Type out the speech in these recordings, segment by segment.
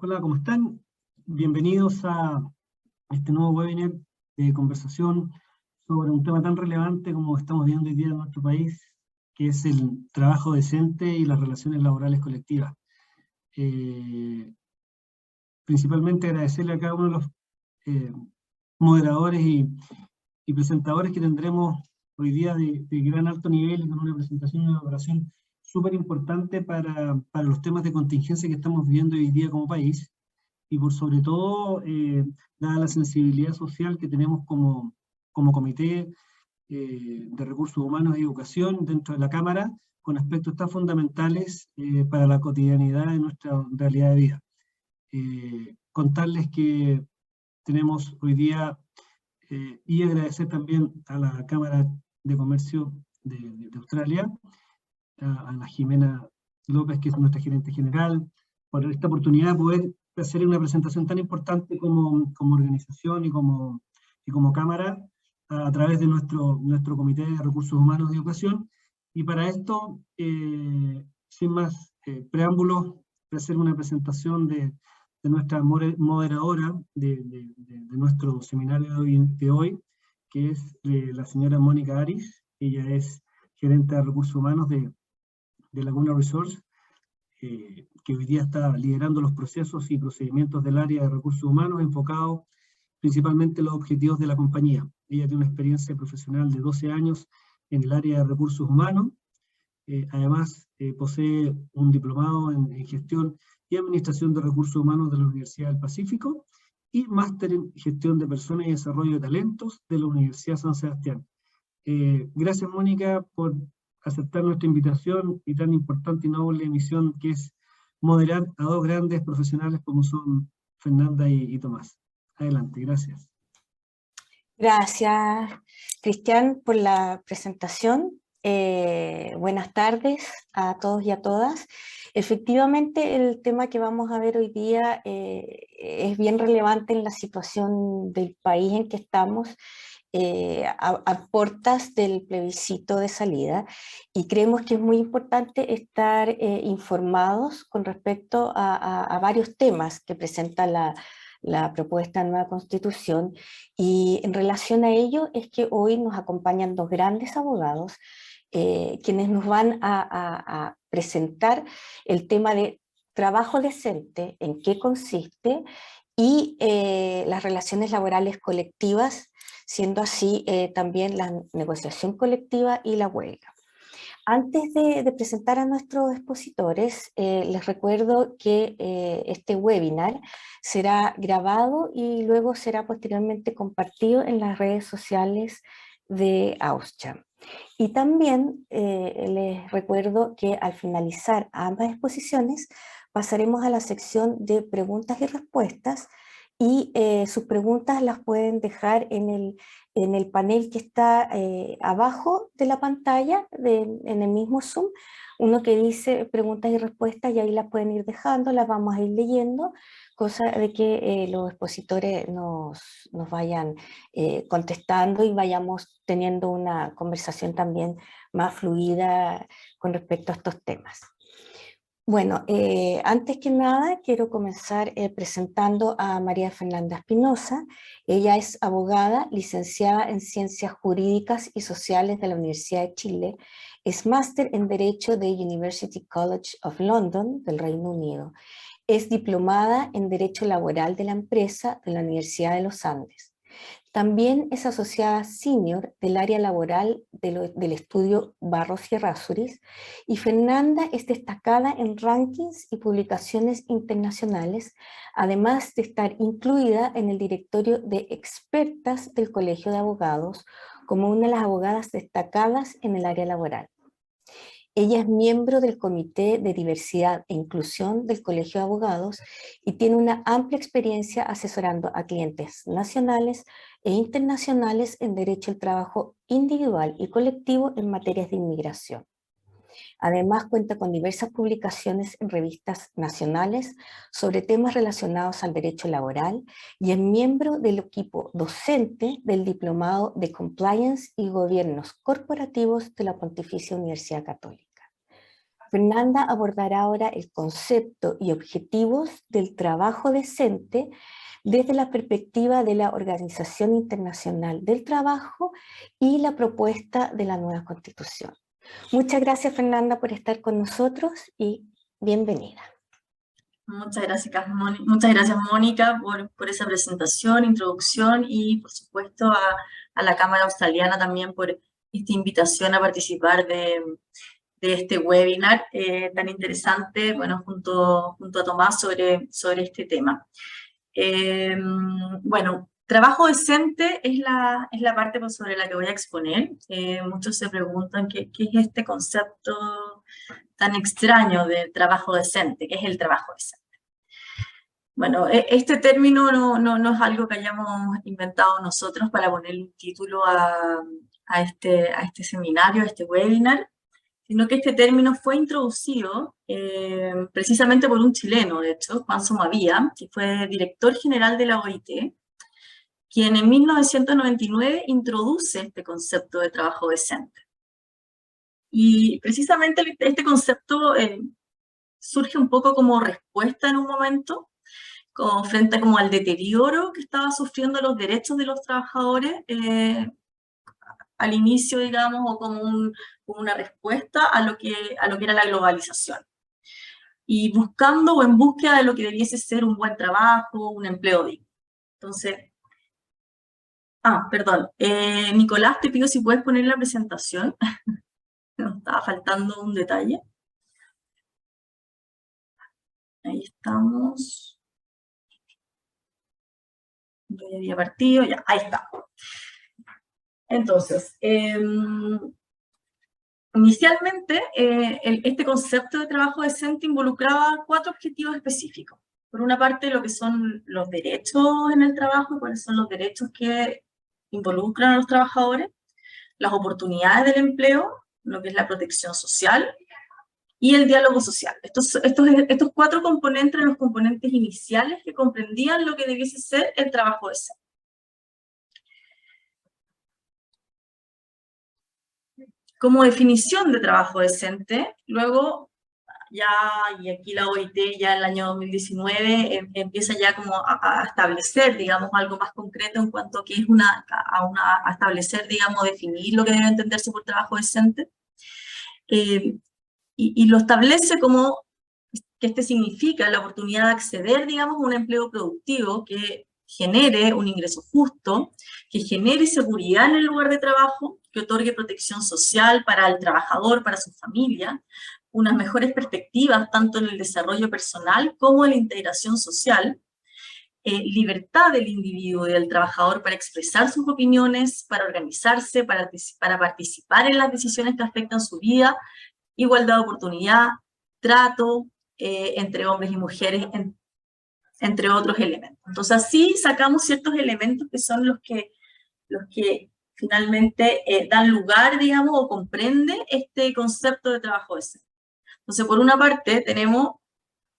Hola, ¿cómo están? Bienvenidos a este nuevo webinar de conversación sobre un tema tan relevante como estamos viendo hoy día en nuestro país, que es el trabajo decente y las relaciones laborales colectivas. Principalmente agradecerle a cada uno de los moderadores y presentadores que tendremos hoy día de gran alto nivel, con una presentación y una elaboración súper importante para los temas de contingencia que estamos viviendo hoy día como país. Y por sobre todo, dada la sensibilidad social que tenemos como comité de recursos humanos y educación dentro de la Cámara, con aspectos tan fundamentales para la cotidianidad de nuestra realidad de vida. Contarles que tenemos hoy día, y agradecer también a la Cámara de Comercio de Australia, a la Jimena López, que es nuestra gerente general, por esta oportunidad de poder hacer una presentación tan importante como organización y como Cámara a través de nuestro Comité de Recursos Humanos de Educación. Y para esto, sin más preámbulos, voy a hacer una presentación de nuestra moderadora de nuestro seminario de hoy, que es la señora Mónica Aris. Ella es gerente de Recursos Humanos de Laguna Resource, que hoy día está liderando los procesos y procedimientos del área de recursos humanos, enfocados principalmente en los objetivos de la compañía. Ella tiene una experiencia profesional de 12 años en el área de recursos humanos. Además, posee un diplomado en gestión y administración de recursos humanos de la Universidad del Pacífico y máster en gestión de personas y desarrollo de talentos de la Universidad San Sebastián. Gracias, Mónica, por aceptar nuestra invitación y tan importante y noble misión que es moderar a dos grandes profesionales como son Fernanda y Tomás. Adelante, gracias. Gracias, Cristian, por la presentación. Buenas tardes a todos y a todas. Efectivamente, el tema que vamos a ver hoy día es bien relevante en la situación del país en que estamos, a puertas del plebiscito de salida, y creemos que es muy importante estar informados con respecto a varios temas que presenta la propuesta de nueva constitución, y en relación a ello es que hoy nos acompañan dos grandes abogados quienes nos van a presentar el tema de trabajo decente, en qué consiste, y las relaciones laborales colectivas, siendo así también la negociación colectiva y la huelga. Antes de presentar a nuestros expositores, les recuerdo que este webinar será grabado y luego será posteriormente compartido en las redes sociales de AUSCHA. Y también les recuerdo que al finalizar ambas exposiciones pasaremos a la sección de preguntas y respuestas, y sus preguntas las pueden dejar en el panel que está abajo de la pantalla, en el mismo Zoom, uno que dice preguntas y respuestas, y ahí las pueden ir dejando, las vamos a ir leyendo, cosa de que los expositores nos vayan contestando y vayamos teniendo una conversación también más fluida con respecto a estos temas. Bueno, antes que nada quiero comenzar presentando a María Fernanda Espinosa. Ella es abogada, licenciada en Ciencias Jurídicas y Sociales de la Universidad de Chile, es máster en Derecho de University College of London del Reino Unido, es diplomada en Derecho Laboral de la Empresa de la Universidad de los Andes. También es asociada senior del área laboral del estudio Barros y Errázuriz, y Fernanda es destacada en rankings y publicaciones internacionales, además de estar incluida en el directorio de expertas del Colegio de Abogados como una de las abogadas destacadas en el área laboral. Ella es miembro del Comité de Diversidad e Inclusión del Colegio de Abogados y tiene una amplia experiencia asesorando a clientes nacionales e internacionales en derecho al trabajo individual y colectivo en materias de inmigración. Además, cuenta con diversas publicaciones en revistas nacionales sobre temas relacionados al derecho laboral y es miembro del equipo docente del Diplomado de Compliance y Gobiernos Corporativos de la Pontificia Universidad Católica. Fernanda abordará ahora el concepto y objetivos del trabajo decente desde la perspectiva de la Organización Internacional del Trabajo y la propuesta de la nueva Constitución. Muchas gracias, Fernanda, por estar con nosotros y bienvenida. Muchas gracias, Mónica, por esa presentación, introducción y, por supuesto, a la Cámara Australiana también por esta invitación a participar de este webinar tan interesante, bueno, junto a Tomás sobre este tema. Bueno, trabajo decente es la parte sobre la que voy a exponer. Muchos se preguntan qué es este concepto tan extraño de trabajo decente, ¿qué es el trabajo decente? Bueno, este término no es algo que hayamos inventado nosotros para ponerle un título a este seminario, a este webinar, sino que este término fue introducido precisamente por un chileno, de hecho, Juan Somavia, que fue director general de la OIT, quien en 1999 introduce este concepto de trabajo decente. Y precisamente este concepto surge un poco como respuesta en un momento, frente al deterioro que estaban sufriendo los derechos de los trabajadores al inicio, digamos, o como una respuesta a lo que era la globalización. Y buscando o en búsqueda de lo que debiese ser un buen trabajo, un empleo digno. Entonces, perdón, Nicolás, te pido si puedes poner la presentación. Nos estaba faltando un detalle. Ahí estamos. Yo ya había partido, ya, ahí está. Entonces, inicialmente, este concepto de trabajo decente involucraba 4 objetivos específicos. Por una parte, lo que son los derechos en el trabajo, cuáles son los derechos que involucran a los trabajadores, las oportunidades del empleo, lo que es la protección social, y el diálogo social. Estos 4 componentes eran los componentes iniciales que comprendían lo que debiese ser el trabajo decente. Como definición de trabajo decente, luego y aquí la OIT ya en el año 2019 empieza ya como a establecer, digamos, algo más concreto en cuanto a que es a establecer, digamos, definir lo que debe entenderse por trabajo decente. Y lo establece como que este significa la oportunidad de acceder, digamos, a un empleo productivo que genere un ingreso justo, que genere seguridad en el lugar de trabajo, que otorgue protección social para el trabajador, para su familia, unas mejores perspectivas tanto en el desarrollo personal como en la integración social, libertad del individuo y del trabajador para expresar sus opiniones, para organizarse, para participar en las decisiones que afectan su vida, igualdad de oportunidad, trato entre hombres y mujeres, entre otros elementos. Entonces así sacamos ciertos elementos que son los que finalmente dan lugar, digamos, o comprende este concepto de trabajo decente. Entonces, por una parte, tenemos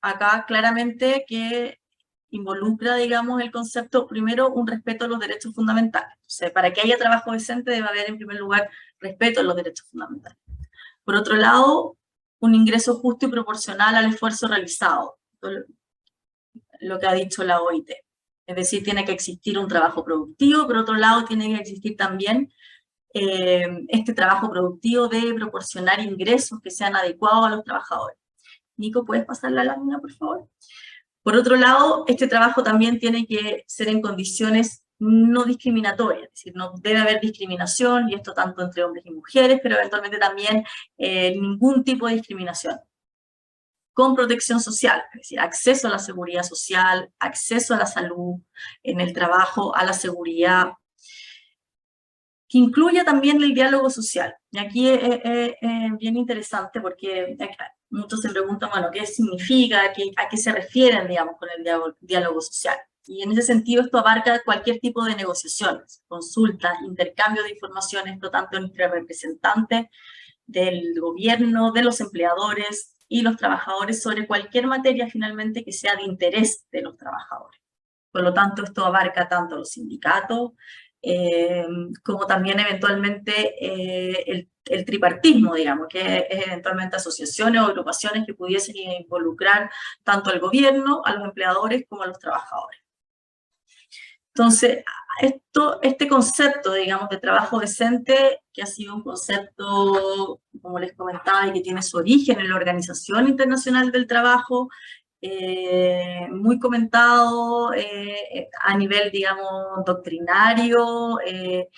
acá claramente que involucra, digamos, el concepto, primero, un respeto a los derechos fundamentales. O sea, para que haya trabajo decente debe haber, en primer lugar, respeto a los derechos fundamentales. Por otro lado, un ingreso justo y proporcional al esfuerzo realizado, lo que ha dicho la OIT. Es decir, tiene que existir un trabajo productivo, por otro lado, tiene que existir también este trabajo productivo debe proporcionar ingresos que sean adecuados a los trabajadores. Nico, ¿puedes pasar la lámina, por favor? Por otro lado, este trabajo también tiene que ser en condiciones no discriminatorias, es decir, no debe haber discriminación, y esto tanto entre hombres y mujeres, pero eventualmente también ningún tipo de discriminación. Con protección social, es decir, acceso a la seguridad social, acceso a la salud en el trabajo, a la seguridad, que incluya también el diálogo social. Y aquí es bien interesante porque muchos se preguntan, bueno, ¿qué significa? ¿A qué se refieren, digamos, con el diálogo social? Y en ese sentido esto abarca cualquier tipo de negociaciones, consultas, intercambio de información, esto tanto entre representantes del gobierno, de los empleadores y los trabajadores sobre cualquier materia finalmente que sea de interés de los trabajadores. Por lo tanto, esto abarca tanto los sindicatos, como también eventualmente el tripartismo, digamos, que es eventualmente asociaciones o agrupaciones que pudiesen involucrar tanto al gobierno, a los empleadores, como a los trabajadores. Entonces, este concepto, digamos, de trabajo decente, que ha sido un concepto, como les comentaba, y que tiene su origen en la Organización Internacional del Trabajo, muy comentado a nivel, digamos, doctrinario, que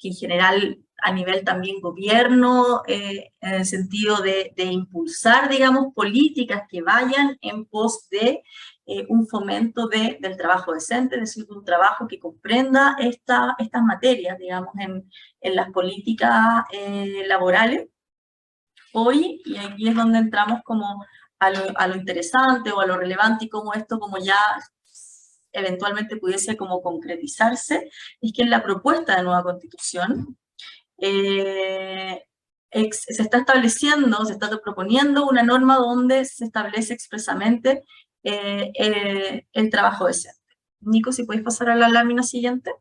en general a nivel también gobierno, en el sentido de impulsar, digamos, políticas que vayan en pos de un fomento del trabajo decente, es decir, un trabajo que comprenda estas materias, digamos, en las políticas laborales. Hoy, y aquí es donde entramos como a lo interesante o a lo relevante y cómo esto como ya eventualmente pudiese como concretizarse, es que en la propuesta de nueva constitución se está estableciendo, se está proponiendo una norma donde se establece expresamente el trabajo decente. Nico, si puedes pasar a la lámina siguiente.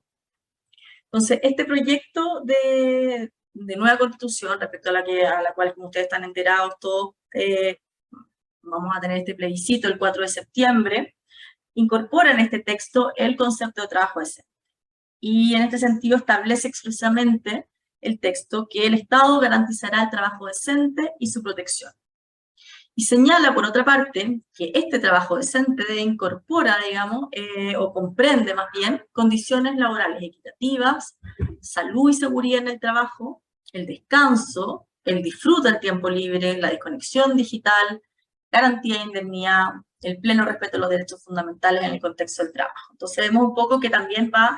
Entonces, este proyecto de nueva constitución, respecto a la cual, como ustedes están enterados todos, vamos a tener este plebiscito el 4 de septiembre, incorpora en este texto el concepto de trabajo decente. Y en este sentido establece expresamente el texto que el Estado garantizará el trabajo decente y su protección. Y señala, por otra parte, que este trabajo decente incorpora, digamos, o comprende más bien, condiciones laborales equitativas, salud y seguridad en el trabajo, el descanso, el disfrute del tiempo libre, la desconexión digital, garantía de indemnidad, el pleno respeto de los derechos fundamentales en el contexto del trabajo. Entonces vemos un poco que también va,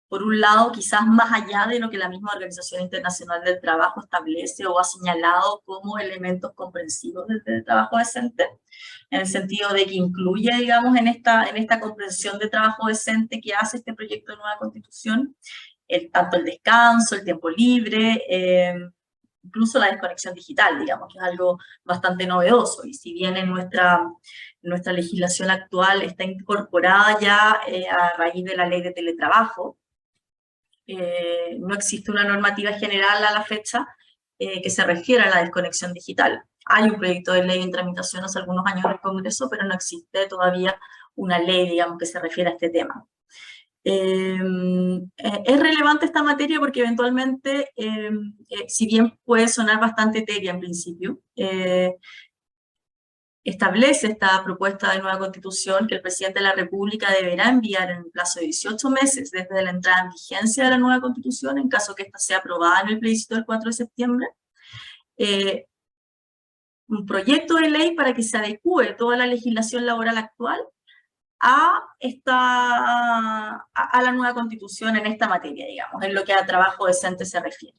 por un lado, quizás más allá de lo que la misma Organización Internacional del Trabajo establece o ha señalado como elementos comprensivos del trabajo decente, en el sentido de que incluye, digamos, en esta comprensión de trabajo decente que hace este proyecto de nueva constitución, tanto el descanso, el tiempo libre, incluso la desconexión digital, digamos, que es algo bastante novedoso, y si bien en nuestra legislación actual está incorporada ya a raíz de la ley de teletrabajo, no existe una normativa general a la fecha que se refiera a la desconexión digital. Hay un proyecto de ley en tramitación hace algunos años en el Congreso, pero no existe todavía una ley, digamos, que se refiera a este tema. Es relevante esta materia porque eventualmente, si bien puede sonar bastante etérea en principio, establece esta propuesta de nueva constitución que el presidente de la República deberá enviar en un plazo de 18 meses desde la entrada en vigencia de la nueva constitución, en caso que esta sea aprobada en el plebiscito del 4 de septiembre, un proyecto de ley para que se adecue toda la legislación laboral actual a la nueva constitución en esta materia, digamos, en lo que a trabajo decente se refiere.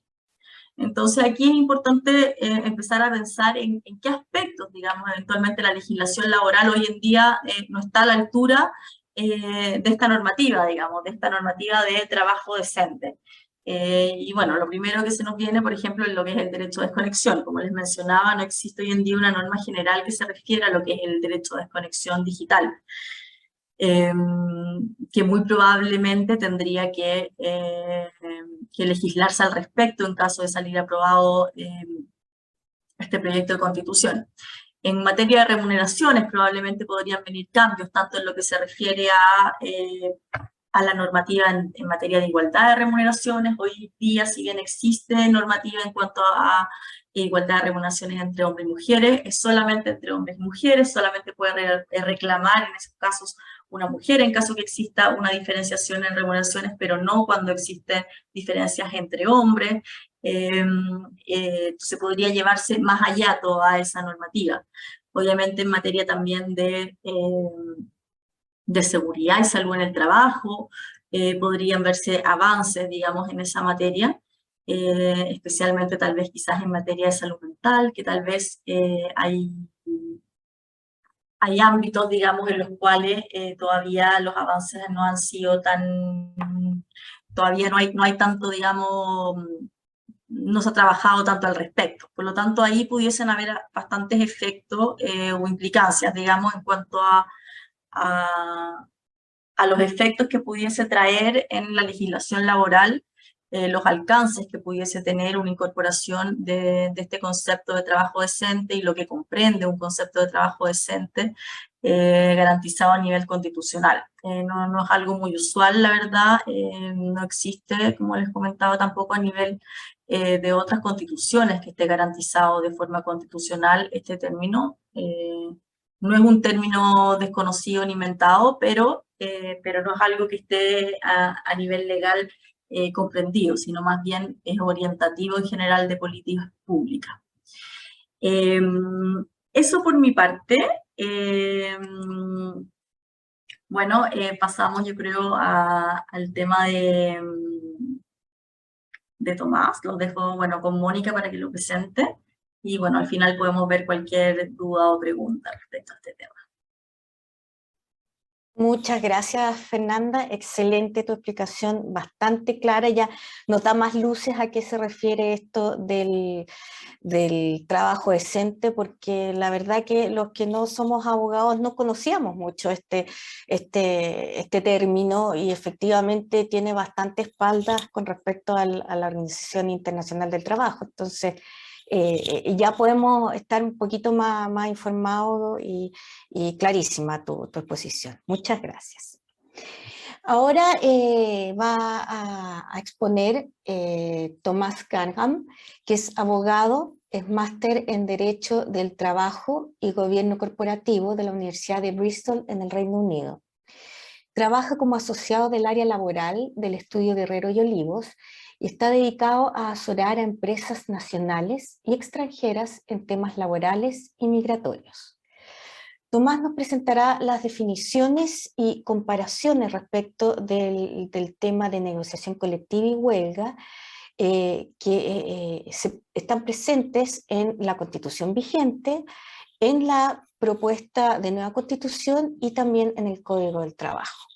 Entonces aquí es importante empezar a pensar en qué aspectos, digamos, eventualmente la legislación laboral hoy en día no está a la altura de esta normativa, digamos, de esta normativa de trabajo decente. Y bueno, lo primero que se nos viene, por ejemplo, es lo que es el derecho de desconexión. Como les mencionaba, no existe hoy en día una norma general que se refiera a lo que es el derecho de desconexión digital. Que muy probablemente tendría que legislarse al respecto en caso de salir aprobado este proyecto de constitución. En materia de remuneraciones probablemente podrían venir cambios, tanto en lo que se refiere a la normativa en materia de igualdad de remuneraciones. Hoy día, si bien existe normativa en cuanto a igualdad de remuneraciones entre hombres y mujeres, es solamente entre hombres y mujeres, solamente puede reclamar en esos casos una mujer en caso que exista una diferenciación en remuneraciones, pero no cuando existen diferencias entre hombres. Se podría llevarse más allá toda esa normativa. Obviamente en materia también de seguridad y salud en el trabajo, podrían verse avances, digamos, en esa materia, especialmente tal vez quizás en materia de salud mental, que tal vez hay ámbitos, digamos, en los cuales todavía los avances no han sido tan, todavía no hay tanto, digamos, no se ha trabajado tanto al respecto. Por lo tanto, ahí pudiesen haber bastantes efectos o implicancias, digamos, en cuanto a los efectos que pudiese traer en la legislación laboral, los alcances que pudiese tener una incorporación de este concepto de trabajo decente y lo que comprende un concepto de trabajo decente garantizado a nivel constitucional. No es algo muy usual, la verdad, no existe, como les comentaba, tampoco a nivel de otras constituciones que esté garantizado de forma constitucional este término. No es un término desconocido ni inventado, pero no es algo que esté a nivel legal comprendido, sino más bien es orientativo en general de políticas públicas. Eso por mi parte. Bueno, pasamos yo creo al tema de Tomás. Los dejo bueno, con Mónica para que lo presente. Y bueno, al final podemos ver cualquier duda o pregunta respecto a este tema. Muchas gracias, Fernanda. Excelente tu explicación, bastante clara. Ya nota más luces a qué se refiere esto del trabajo decente, porque la verdad que los que no somos abogados no conocíamos mucho este término y efectivamente tiene bastante espaldas con respecto a la Organización Internacional del Trabajo. Entonces, ya podemos estar un poquito más informados y clarísima tu exposición. Muchas gracias. Ahora va a exponer Tomás Garnham, que es abogado, es máster en Derecho del Trabajo y Gobierno Corporativo de la Universidad de Bristol en el Reino Unido. Trabaja como asociado del área laboral del estudio Guerrero y Olivos y está dedicado a asesorar a empresas nacionales y extranjeras en temas laborales y migratorios. Tomás nos presentará las definiciones y comparaciones respecto del tema de negociación colectiva y huelga que están presentes en la Constitución vigente, en la propuesta de nueva Constitución y también en el Código del Trabajo.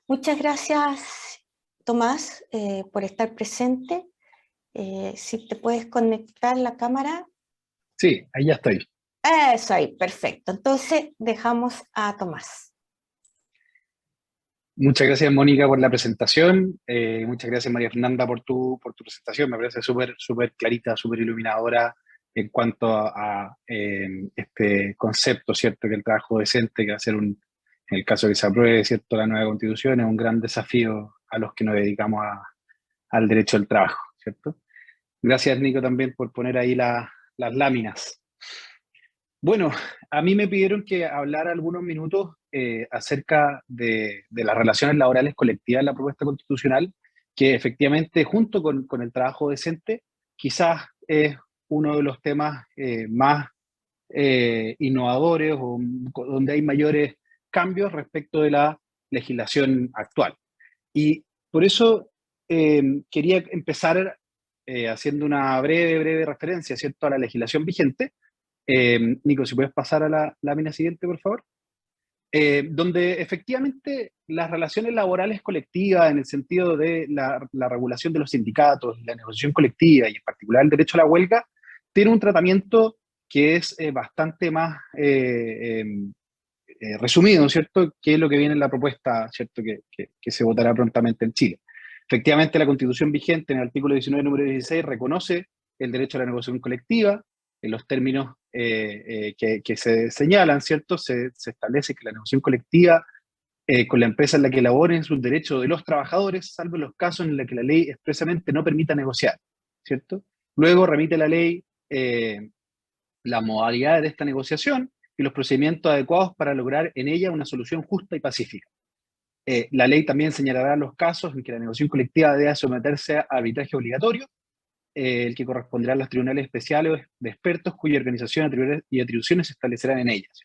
Muchas gracias, Tomás, por estar presente. Si te puedes conectar la cámara. Sí, ahí ya estoy. Eso ahí, perfecto. Entonces dejamos a Tomás. Muchas gracias, Mónica, por la presentación. Muchas gracias, María Fernanda, por tu presentación. Me parece súper clarita, súper iluminadora en cuanto a este concepto, ¿cierto? Que el trabajo decente, que va a ser en el caso de que se apruebe, ¿cierto?, la nueva Constitución, es un gran desafío a los que nos dedicamos al derecho del trabajo, ¿cierto? Gracias, Nico, también por poner ahí las láminas. Bueno, a mí me pidieron que hablara algunos minutos acerca de las relaciones laborales colectivas en la propuesta constitucional, que efectivamente, junto con el trabajo decente, quizás es uno de los temas más innovadores o donde hay mayores cambios respecto de la legislación actual. Y por eso quería empezar haciendo una breve referencia, ¿cierto?, a la legislación vigente. Nico, si puedes pasar a la lámina siguiente, por favor. Donde efectivamente las relaciones laborales colectivas, en el sentido de la regulación de los sindicatos, la negociación colectiva y en particular el derecho a la huelga, tiene un tratamiento que es bastante más resumido, ¿cierto?, que es lo que viene en la propuesta, ¿cierto?, que se votará prontamente en Chile. Efectivamente, la Constitución vigente, en el artículo 19, número 16, reconoce el derecho a la negociación colectiva en los términos que se señalan, ¿cierto? Se establece que la negociación colectiva con la empresa en la que laboren sus derechos de los trabajadores, salvo en los casos en los que la ley expresamente no permita negociar, ¿cierto? Luego remite la ley las modalidades de esta negociación y los procedimientos adecuados para lograr en ella una solución justa y pacífica. La ley también señalará los casos en que la negociación colectiva debe someterse a arbitraje obligatorio, el que corresponderá a los tribunales especiales de expertos cuya organización y atribuciones se establecerán en ellas.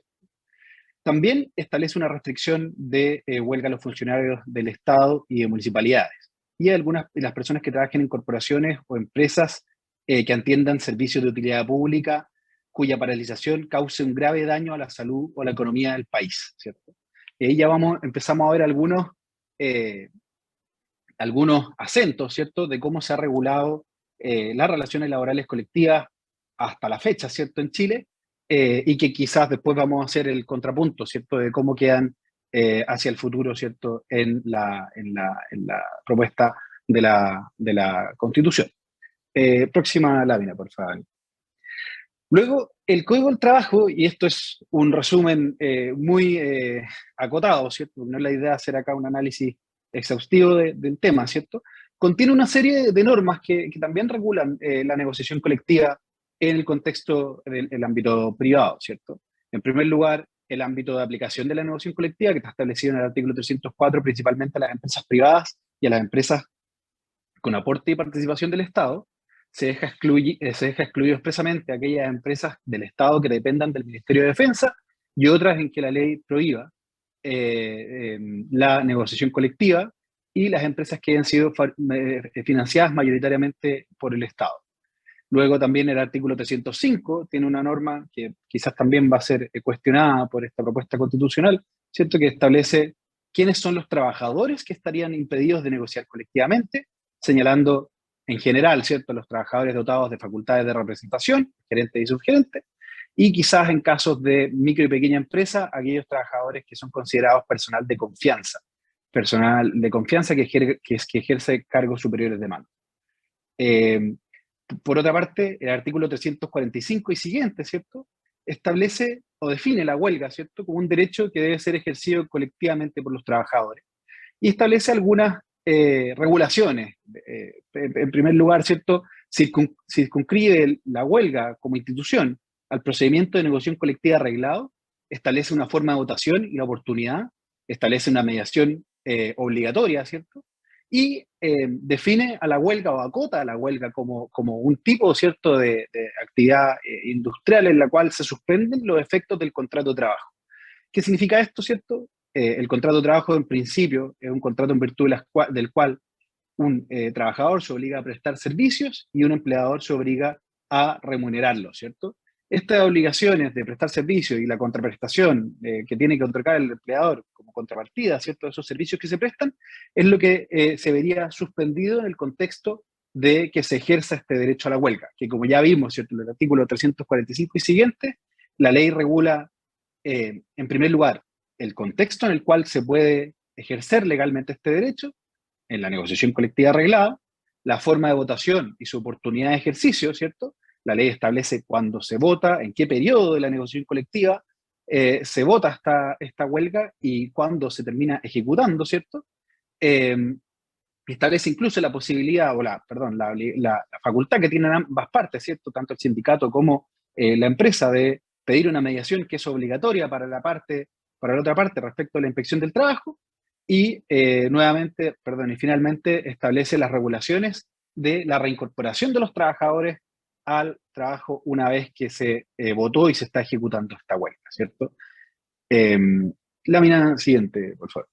También establece una restricción de huelga a los funcionarios del Estado y de municipalidades y a algunas de las personas que trabajen en corporaciones o empresas que atiendan servicios de utilidad pública cuya paralización cause un grave daño a la salud o la economía del país, ¿cierto? Y ahí ya empezamos a ver algunos acentos, ¿cierto?, de cómo se ha regulado las relaciones laborales colectivas hasta la fecha, ¿cierto?, en Chile, y que quizás después vamos a hacer el contrapunto, ¿cierto?, de cómo quedan hacia el futuro, ¿cierto?, en la propuesta de la Constitución. Próxima lámina, por favor. Luego, el Código del Trabajo, y esto es un resumen muy acotado, ¿cierto?, no es la idea hacer acá un análisis exhaustivo del tema, ¿cierto?, contiene una serie de normas que también regulan la negociación colectiva en el contexto del ámbito privado, ¿cierto? En primer lugar, el ámbito de aplicación de la negociación colectiva, que está establecido en el artículo 304, principalmente a las empresas privadas y a las empresas con aporte y participación del Estado. Se deja excluido expresamente a aquellas empresas del Estado que dependan del Ministerio de Defensa y otras en que la ley prohíba la negociación colectiva, y las empresas que han sido financiadas mayoritariamente por el Estado. Luego también el artículo 305 tiene una norma que quizás también va a ser cuestionada por esta propuesta constitucional, ¿cierto?, que establece quiénes son los trabajadores que estarían impedidos de negociar colectivamente, señalando en general, ¿cierto?, los trabajadores dotados de facultades de representación, gerentes y subgerentes, y quizás en casos de micro y pequeña empresa, aquellos trabajadores que son considerados personal de confianza que ejerce cargos superiores de mando. Por otra parte, el artículo 345 y siguiente, ¿cierto?, establece o define la huelga, ¿cierto?, como un derecho que debe ser ejercido colectivamente por los trabajadores. Y establece algunas regulaciones. En primer lugar, ¿cierto?, circunscribe la huelga como institución al procedimiento de negociación colectiva arreglado, establece una forma de votación y la oportunidad, establece una mediación obligatoria, ¿cierto?, y define a la huelga o acota a la huelga como un tipo, ¿cierto?, de actividad industrial en la cual se suspenden los efectos del contrato de trabajo. ¿Qué significa esto, cierto? El contrato de trabajo, en principio, es un contrato en virtud del cual un trabajador se obliga a prestar servicios y un empleador se obliga a remunerarlo, ¿cierto? Estas obligaciones de prestar servicios y la contraprestación que tiene que otorgar el empleador como contrapartida, ¿cierto?, de esos servicios que se prestan, es lo que se vería suspendido en el contexto de que se ejerza este derecho a la huelga, que como ya vimos, ¿cierto?, en el artículo 345 y siguiente, la ley regula, en primer lugar, el contexto en el cual se puede ejercer legalmente este derecho, en la negociación colectiva arreglada, la forma de votación y su oportunidad de ejercicio, ¿cierto? La ley establece cuándo se vota, en qué periodo de la negociación colectiva se vota esta huelga y cuándo se termina ejecutando, ¿cierto? Establece incluso la posibilidad, la facultad que tienen ambas partes, ¿cierto?, tanto el sindicato como la empresa, de pedir una mediación que es obligatoria para la otra parte respecto a la inspección del trabajo, y finalmente establece las regulaciones de la reincorporación de los trabajadores al trabajo una vez que se votó y se está ejecutando esta huelga, ¿cierto? Lámina siguiente, por favor.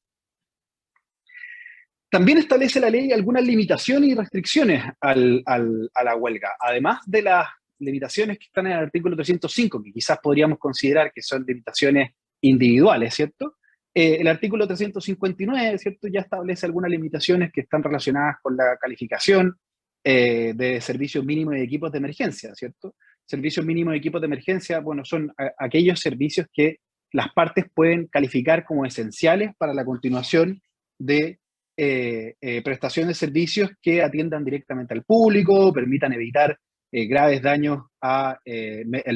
También establece la ley algunas limitaciones y restricciones a la huelga, además de las limitaciones que están en el artículo 305, que quizás podríamos considerar que son limitaciones individuales, ¿cierto? El artículo 359, ¿cierto?, ya establece algunas limitaciones que están relacionadas con la calificación de servicios mínimos y equipos de emergencia, ¿cierto? Servicios mínimos y equipos de emergencia, bueno, son aquellos servicios que las partes pueden calificar como esenciales para la continuación de prestación de servicios que atiendan directamente al público, permitan evitar graves daños al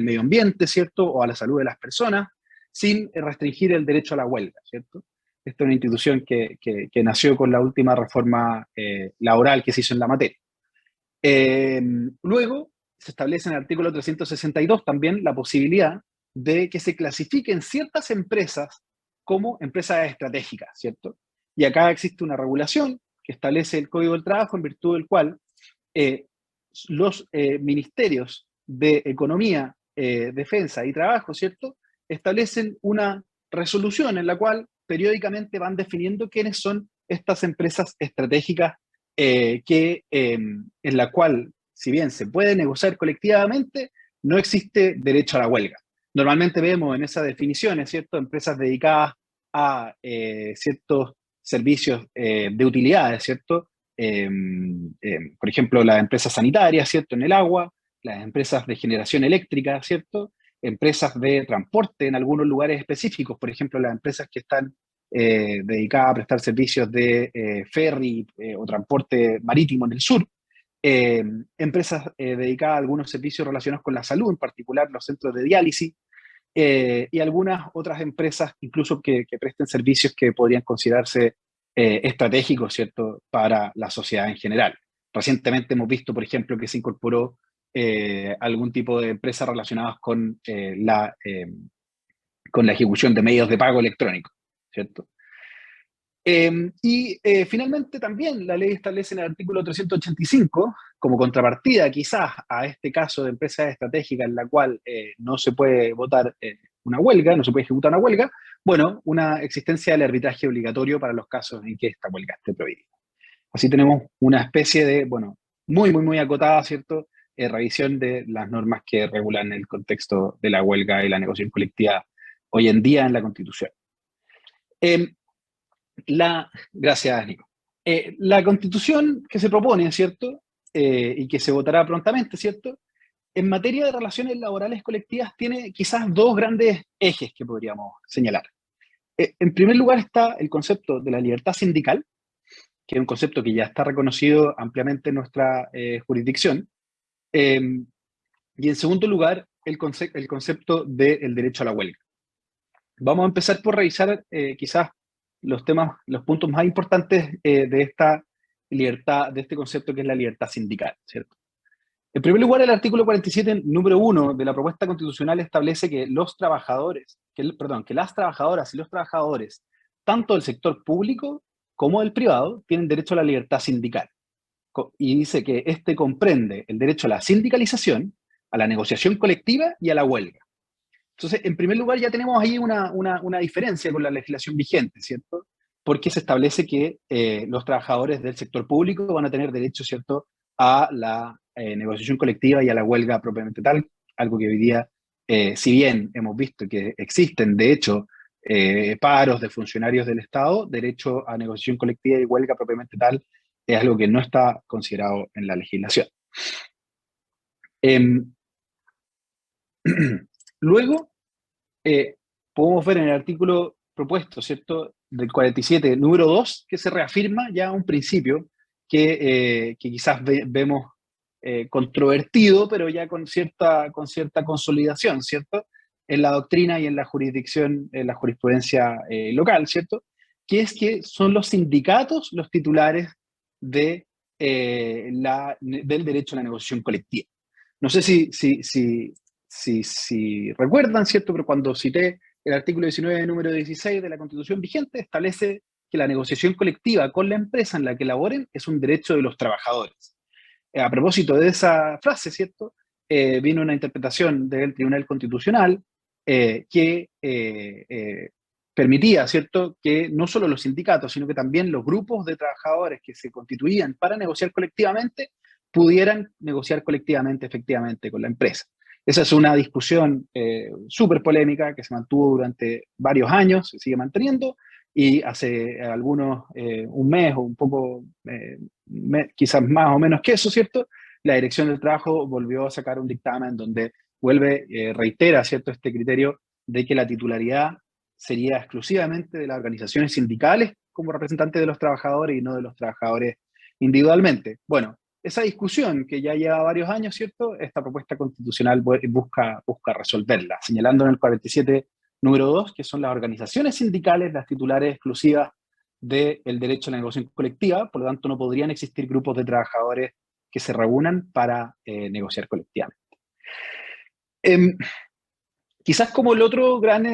medio ambiente, ¿cierto?, o a la salud de las personas, sin restringir el derecho a la huelga, ¿cierto? Esta es una institución que nació con la última reforma laboral que se hizo en la materia. Luego, se establece en el artículo 362 también la posibilidad de que se clasifiquen ciertas empresas como empresas estratégicas, ¿cierto? Y acá existe una regulación que establece el Código del Trabajo, en virtud del cual los ministerios de Economía, Defensa y Trabajo, ¿cierto?, establecen una resolución en la cual periódicamente van definiendo quiénes son estas empresas estratégicas en la cual, si bien se puede negociar colectivamente, no existe derecho a la huelga. Normalmente vemos en esas definiciones, ¿cierto?, empresas dedicadas a ciertos servicios de utilidades, ¿cierto?, por ejemplo, las empresas sanitarias, ¿cierto?, en el agua, las empresas de generación eléctrica, ¿cierto?, empresas de transporte en algunos lugares específicos, por ejemplo, las empresas que están dedicadas a prestar servicios de ferry o transporte marítimo en el sur, empresas dedicadas a algunos servicios relacionados con la salud, en particular los centros de diálisis, y algunas otras empresas incluso que presten servicios que podrían considerarse estratégicos, ¿cierto?, para la sociedad en general. Recientemente hemos visto, por ejemplo, que se incorporó algún tipo de empresas relacionadas con la ejecución de medios de pago electrónico, ¿cierto? Finalmente también la ley establece en el artículo 385, como contrapartida quizás a este caso de empresa estratégica en la cual no se puede votar una huelga, no se puede ejecutar una huelga, bueno, una existencia del arbitraje obligatorio para los casos en que esta huelga esté prohibida. Así tenemos una especie de, bueno, muy acotada, ¿cierto?, revisión de las normas que regulan el contexto de la huelga y la negociación colectiva hoy en día en la Constitución. Gracias, Nico. La Constitución que se propone, ¿cierto?, y que se votará prontamente, ¿cierto?, en materia de relaciones laborales colectivas tiene quizás dos grandes ejes que podríamos señalar. En primer lugar está el concepto de la libertad sindical, que es un concepto que ya está reconocido ampliamente en nuestra jurisdicción. Y en segundo lugar, el concepto del derecho a la huelga. Vamos a empezar por revisar quizás los puntos más importantes de esta libertad, de este concepto que es la libertad sindical, ¿cierto? En primer lugar, el artículo 47, número 1 de la propuesta constitucional establece que las trabajadoras y los trabajadores, tanto del sector público como del privado, tienen derecho a la libertad sindical. Y dice que este comprende el derecho a la sindicalización, a la negociación colectiva y a la huelga. Entonces, en primer lugar, ya tenemos ahí una diferencia con la legislación vigente, ¿cierto? Porque se establece que los trabajadores del sector público van a tener derecho, ¿cierto?, a la negociación colectiva y a la huelga propiamente tal, algo que hoy día, si bien hemos visto que existen, de hecho, paros de funcionarios del Estado, derecho a negociación colectiva y huelga propiamente tal es algo que no está considerado en la legislación. Luego, podemos ver en el artículo propuesto, ¿cierto?, del 47, número 2, que se reafirma ya un principio que quizás vemos controvertido, pero ya con cierta consolidación, ¿cierto?, en la doctrina y en la jurisdicción, en la jurisprudencia local, ¿cierto?, que es que son los sindicatos los titulares del derecho a la negociación colectiva. No sé si recuerdan, ¿cierto?, pero cuando cité el artículo 19, número 16 de la Constitución vigente, establece que la negociación colectiva con la empresa en la que laboren es un derecho de los trabajadores. A propósito de esa frase, ¿cierto?, vino una interpretación del Tribunal Constitucional que permitía, ¿cierto?, que no solo los sindicatos, sino que también los grupos de trabajadores que se constituían para negociar colectivamente pudieran negociar colectivamente, efectivamente, con la empresa. Esa es una discusión súper polémica que se mantuvo durante varios años, se sigue manteniendo, y hace un mes o un poco, quizás más o menos que eso, ¿cierto?, la Dirección del Trabajo volvió a sacar un dictamen donde reitera, ¿cierto?, este criterio de que la titularidad sería exclusivamente de las organizaciones sindicales como representantes de los trabajadores y no de los trabajadores individualmente. Bueno, esa discusión que ya lleva varios años, ¿cierto?, esta propuesta constitucional busca resolverla, señalando en el 47, número 2, que son las organizaciones sindicales las titulares exclusivas del derecho a la negociación colectiva, por lo tanto no podrían existir grupos de trabajadores que se reúnan para negociar colectivamente. Quizás como el otro gran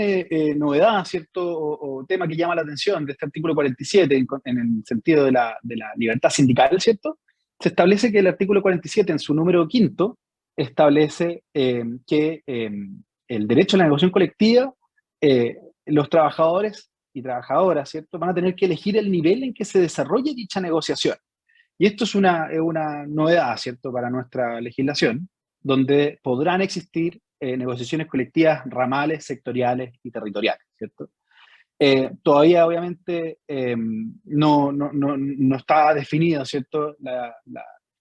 novedad, ¿cierto?, o tema que llama la atención de este artículo 47 en el sentido de la libertad sindical, ¿cierto?, se establece que el artículo 47 en su número 5 establece que el derecho a la negociación colectiva, los trabajadores y trabajadoras, ¿cierto?, van a tener que elegir el nivel en que se desarrolle dicha negociación. Y esto es una novedad, ¿cierto?, para nuestra legislación, donde podrán existir negociaciones colectivas ramales, sectoriales y territoriales, ¿cierto? Todavía, obviamente, no está definido, ¿cierto?,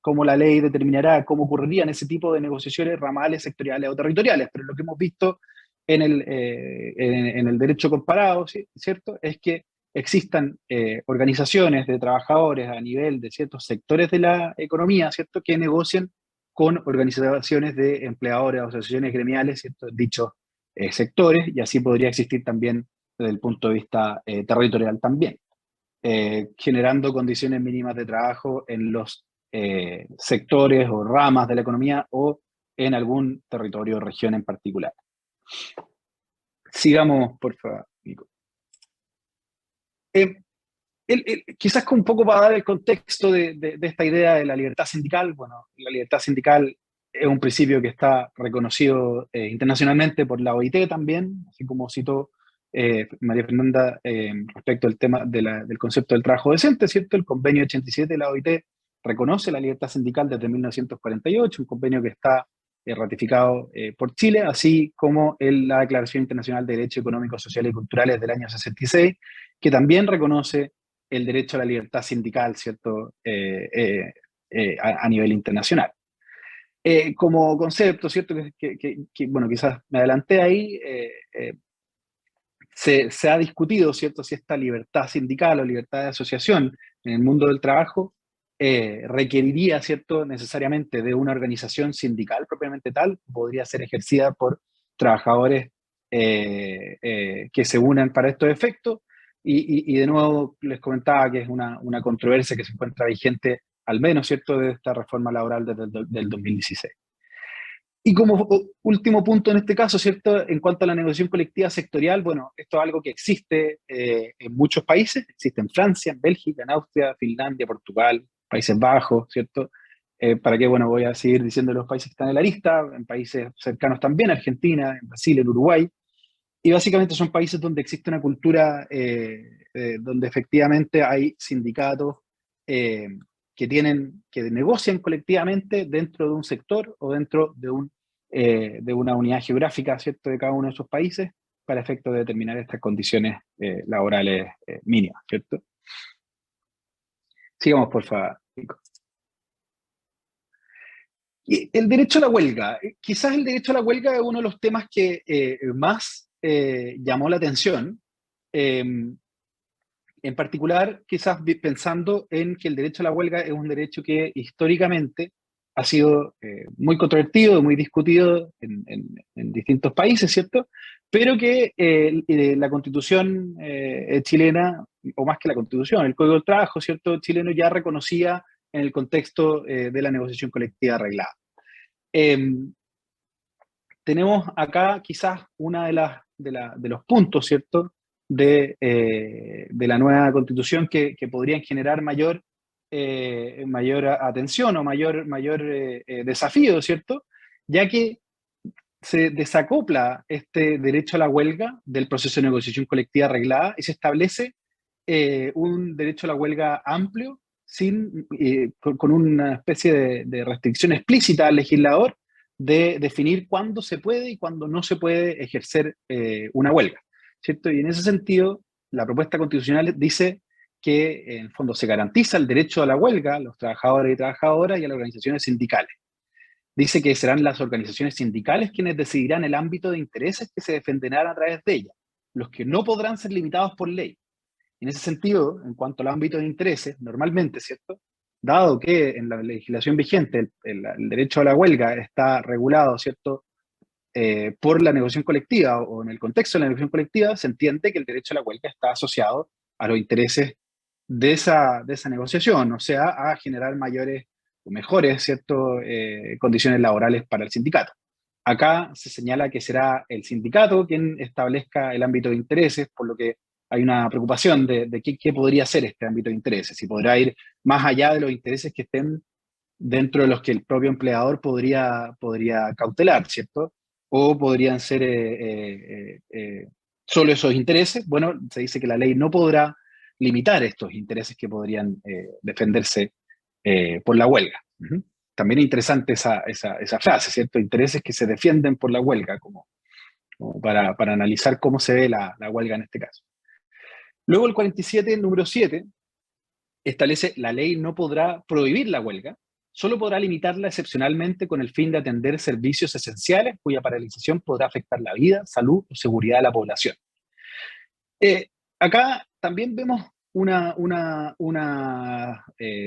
cómo la ley determinará cómo ocurrirían ese tipo de negociaciones ramales, sectoriales o territoriales, pero lo que hemos visto en el derecho comparado, ¿cierto?, es que existan organizaciones de trabajadores a nivel de ciertos sectores de la economía, ¿cierto?, que negocian con organizaciones de empleadores, asociaciones gremiales, ¿cierto?, en dichos sectores, y así podría existir también desde el punto de vista territorial también, generando condiciones mínimas de trabajo en los sectores o ramas de la economía o en algún territorio o región en particular. Sigamos, por favor, Nico. Quizás un poco para dar el contexto de esta idea de la libertad sindical. Bueno, la libertad sindical es un principio que está reconocido internacionalmente por la OIT también, así como citó María Fernanda respecto al tema del concepto del trabajo decente, ¿cierto? El convenio 87 de la OIT reconoce la libertad sindical desde 1948, un convenio que está ratificado por Chile, así como la Declaración Internacional de Derechos Económicos, Sociales y Culturales del año 66, que también reconoce el derecho a la libertad sindical, ¿cierto?, a nivel internacional. Como concepto, ¿cierto?, que bueno, quizás me adelanté ahí, se ha discutido, ¿cierto?, si esta libertad sindical o libertad de asociación en el mundo del trabajo requeriría, ¿cierto?, necesariamente de una organización sindical propiamente tal, podría ser ejercida por trabajadores que se unan para estos efectos, y de nuevo les comentaba que es una controversia que se encuentra vigente, al menos, ¿cierto?, de esta reforma laboral desde el 2016. Y como último punto en este caso, ¿cierto?, en cuanto a la negociación colectiva sectorial, bueno, esto es algo que existe en muchos países, existe en Francia, en Bélgica, en Austria, Finlandia, Portugal, Países Bajos, ¿cierto? ¿Para qué? Bueno, voy a seguir diciendo los países que están en la lista, en países cercanos también, Argentina, en Brasil, en Uruguay, y básicamente son países donde existe una cultura donde efectivamente hay sindicatos que negocian colectivamente dentro de un sector o dentro de una unidad geográfica, ¿cierto?, de cada uno de esos países, para efecto de determinar estas condiciones laborales mínimas, ¿cierto? Sigamos, por favor, Nico. Y el derecho a la huelga. Quizás el derecho a la huelga es uno de los temas que más llamó la atención. En particular, quizás pensando en que el derecho a la huelga es un derecho que históricamente ha sido muy controvertido, muy discutido en distintos países, ¿cierto? Pero que la Constitución chilena, o más que la Constitución, el Código del Trabajo, ¿cierto?, chileno ya reconocía en el contexto de la negociación colectiva arreglada. Tenemos acá quizás una de los puntos, ¿cierto?, de la nueva Constitución que podrían generar mayor atención o mayor desafío, ¿cierto?, ya que se desacopla este derecho a la huelga del proceso de negociación colectiva arreglada y se establece un derecho a la huelga amplio con una especie de restricción explícita al legislador de definir cuándo se puede y cuándo no se puede ejercer una huelga, ¿cierto? Y en ese sentido, la propuesta constitucional dice que en el fondo se garantiza el derecho a la huelga a los trabajadores y trabajadoras y a las organizaciones sindicales. Dice que serán las organizaciones sindicales quienes decidirán el ámbito de intereses que se defenderán a través de ellas, los que no podrán ser limitados por ley. En ese sentido, en cuanto al ámbito de intereses, normalmente, ¿cierto?, dado que en la legislación vigente el derecho a la huelga está regulado, ¿cierto?, por la negociación colectiva o en el contexto de la negociación colectiva, se entiende que el derecho a la huelga está asociado a los intereses de esa negociación, o sea, a generar mayores o mejores, ¿cierto?, condiciones laborales para el sindicato. Acá se señala que será el sindicato quien establezca el ámbito de intereses, por lo que hay una preocupación de qué podría ser este ámbito de intereses, si podrá ir más allá de los intereses que estén dentro de los que el propio empleador podría cautelar, ¿cierto? O podrían ser solo esos intereses. Bueno, se dice que la ley no podrá limitar estos intereses que podrían defenderse por la huelga. También es interesante esa frase, ¿cierto? Intereses que se defienden por la huelga, como para analizar cómo se ve la huelga en este caso. Luego el 47, número 7, establece: la ley no podrá prohibir la huelga, solo podrá limitarla excepcionalmente con el fin de atender servicios esenciales cuya paralización podrá afectar la vida, salud o seguridad de la población. Acá también vemos una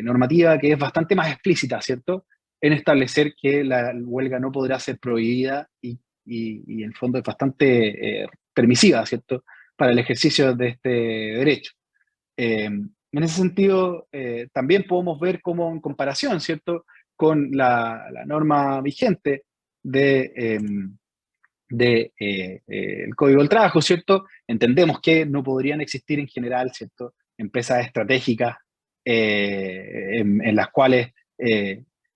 normativa que es bastante más explícita, ¿cierto?, en establecer que la huelga no podrá ser prohibida y en el fondo es bastante permisiva, ¿cierto?, para el ejercicio de este derecho. En ese sentido, también podemos ver cómo, en comparación, ¿cierto?, con la norma vigente el Código del Trabajo, ¿cierto?, entendemos que no podrían existir en general, ¿cierto?, empresas estratégicas en las cuales,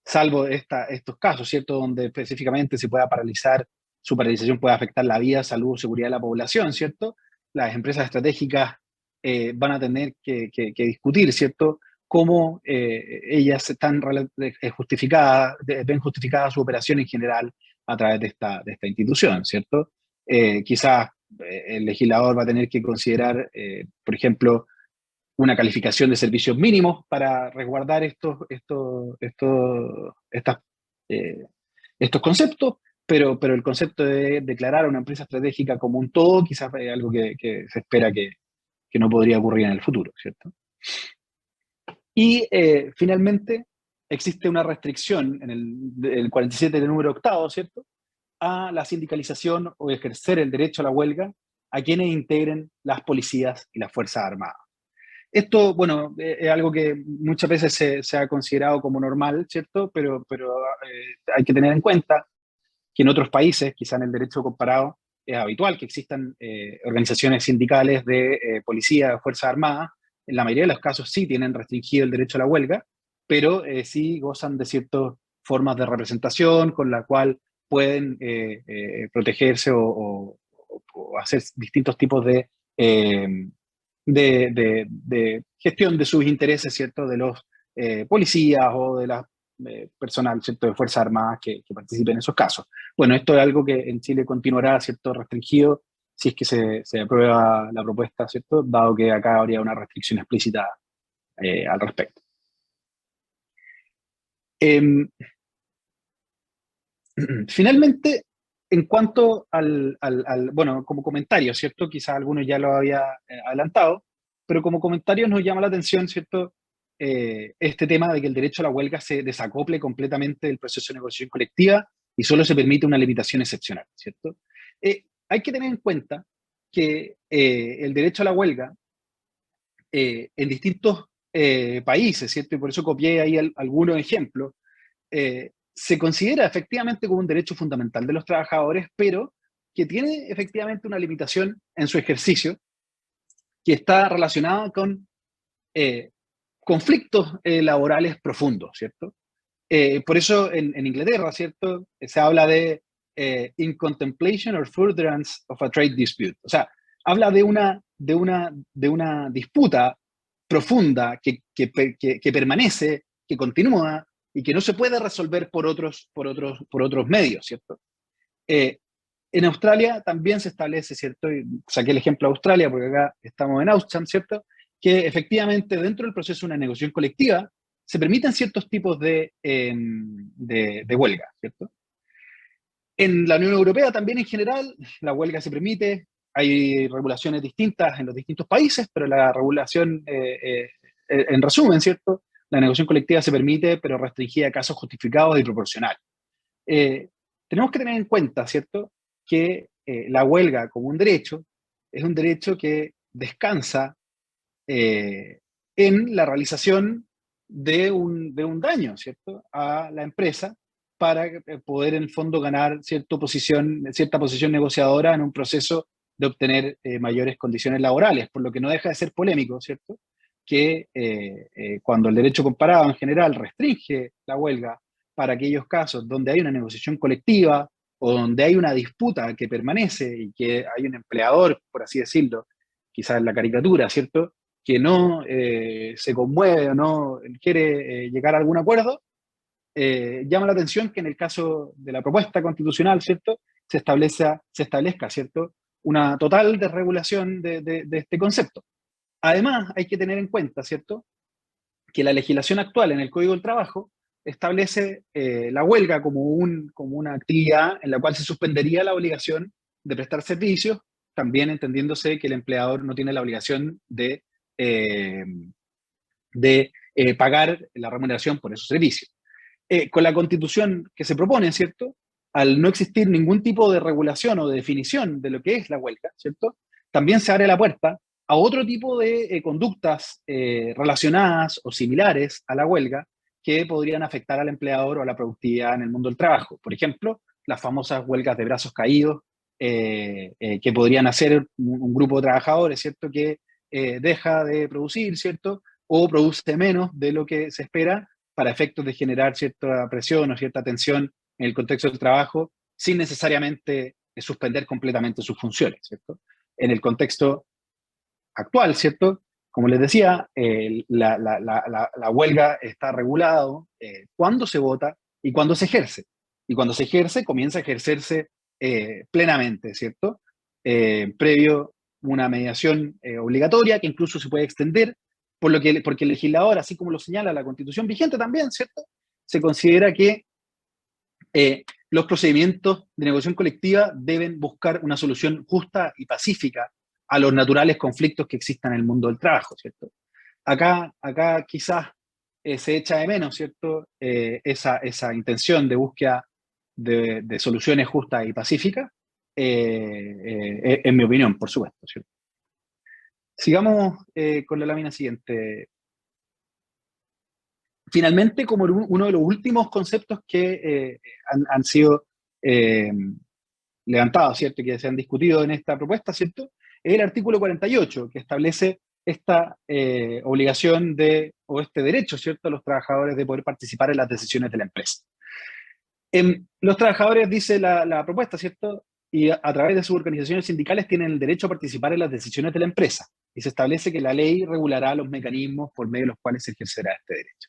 salvo estos casos, ¿cierto?, donde específicamente se pueda paralizar, su paralización puede afectar la vida, salud o seguridad de la población, ¿cierto?, las empresas estratégicas van a tener que discutir, ¿cierto?, cómo ellas están justificadas, ven justificada su operación en general a través de esta institución, ¿cierto? Quizás el legislador va a tener que considerar, por ejemplo, una calificación de servicios mínimos para resguardar estos conceptos, pero el concepto de declarar a una empresa estratégica como un todo quizás es algo que se espera que no podría ocurrir en el futuro, ¿cierto? Y finalmente existe una restricción en el 47 del número 8, ¿cierto?, a la sindicalización o ejercer el derecho a la huelga a quienes integren las policías y las Fuerzas Armadas. Esto, bueno, es algo que muchas veces se ha considerado como normal, ¿cierto?, pero hay que tener en cuenta que en otros países, quizá en el derecho comparado, es habitual que existan organizaciones sindicales de policía, de Fuerzas Armadas. En la mayoría de los casos sí tienen restringido el derecho a la huelga, pero sí gozan de ciertas formas de representación con la cual pueden protegerse o hacer distintos tipos de gestión de sus intereses, ¿cierto?, de los policías o de la personal, ¿cierto?, de Fuerzas Armadas que participen en esos casos. Bueno, esto es algo que en Chile continuará, ¿cierto?, restringido si es que se aprueba la propuesta, ¿cierto?, dado que acá habría una restricción explícita al respecto. Finalmente, en cuanto bueno, como comentario, ¿cierto?, quizás algunos ya lo había adelantado, pero como comentario nos llama la atención, ¿cierto?, este tema de que el derecho a la huelga se desacople completamente del proceso de negociación colectiva y solo se permite una limitación excepcional, ¿cierto? Hay que tener en cuenta que el derecho a la huelga en distintos países, ¿cierto?, y por eso copié ahí algunos ejemplos, se considera efectivamente como un derecho fundamental de los trabajadores, pero que tiene efectivamente una limitación en su ejercicio que está relacionada con conflictos laborales profundos, ¿cierto? Por eso en Inglaterra, ¿cierto?, se habla de in contemplation or furtherance of a trade dispute. O sea, habla de una disputa profunda que permanece, que continúa y que no se puede resolver por otros medios, ¿cierto? En Australia también se establece, ¿cierto? Y saqué el ejemplo de Australia porque acá estamos en Austria, ¿cierto?, que efectivamente dentro del proceso de una negociación colectiva se permiten ciertos tipos de huelga, ¿cierto? En la Unión Europea también en general la huelga se permite, hay regulaciones distintas en los distintos países, pero la regulación, en resumen, ¿cierto?, la negociación colectiva se permite, pero restringida a casos justificados y proporcionales. Tenemos que tener en cuenta, ¿cierto?, que la huelga como un derecho es un derecho que descansa en la realización de un daño, ¿cierto?, a la empresa para poder en el fondo ganar cierta posición negociadora en un proceso de obtener mayores condiciones laborales, por lo que no deja de ser polémico, ¿cierto?, que cuando el derecho comparado en general restringe la huelga para aquellos casos donde hay una negociación colectiva o donde hay una disputa que permanece y que hay un empleador, por así decirlo, quizás en la caricatura, ¿cierto?, que no se conmueve o no quiere llegar a algún acuerdo, llama la atención que en el caso de la propuesta constitucional, ¿cierto?, se establezca, ¿cierto?, una total desregulación de este concepto. Además, hay que tener en cuenta, ¿cierto?, que la legislación actual en el Código del Trabajo establece la huelga como una actividad en la cual se suspendería la obligación de prestar servicios, también entendiéndose que el empleador no tiene la obligación de pagar la remuneración por esos servicios. Con la Constitución que se propone, ¿cierto?, al no existir ningún tipo de regulación o de definición de lo que es la huelga, ¿cierto?, también se abre la puerta a otro tipo de conductas relacionadas o similares a la huelga que podrían afectar al empleador o a la productividad en el mundo del trabajo. Por ejemplo, las famosas huelgas de brazos caídos que podrían hacer un grupo de trabajadores, ¿cierto?, que deja de producir, ¿cierto?, o produce menos de lo que se espera para efectos de generar cierta presión o cierta tensión en el contexto del trabajo, sin necesariamente suspender completamente sus funciones, ¿cierto? En el contexto actual, ¿cierto?, como les decía, la huelga está regulado cuándo se vota y cuándo se ejerce. Y cuando se ejerce, comienza a ejercerse plenamente, ¿cierto? Previo una mediación obligatoria que incluso se puede extender, porque el legislador, así como lo señala la Constitución vigente también, ¿cierto?, se considera que los procedimientos de negociación colectiva deben buscar una solución justa y pacífica a los naturales conflictos que existan en el mundo del trabajo, ¿cierto? Acá quizás se echa de menos, ¿cierto?, esa intención de búsqueda de soluciones justas y pacíficas, en mi opinión, por supuesto, ¿cierto? Sigamos con la lámina siguiente. Finalmente, como uno de los últimos conceptos que han sido levantados, ¿cierto?, que se han discutido en esta propuesta, ¿cierto?, es el artículo 48, que establece esta obligación o este derecho, ¿cierto?, a los trabajadores de poder participar en las decisiones de la empresa. Los trabajadores, dice la propuesta, ¿cierto?, y a través de sus organizaciones sindicales tienen el derecho a participar en las decisiones de la empresa, y se establece que la ley regulará los mecanismos por medio de los cuales se ejercerá este derecho.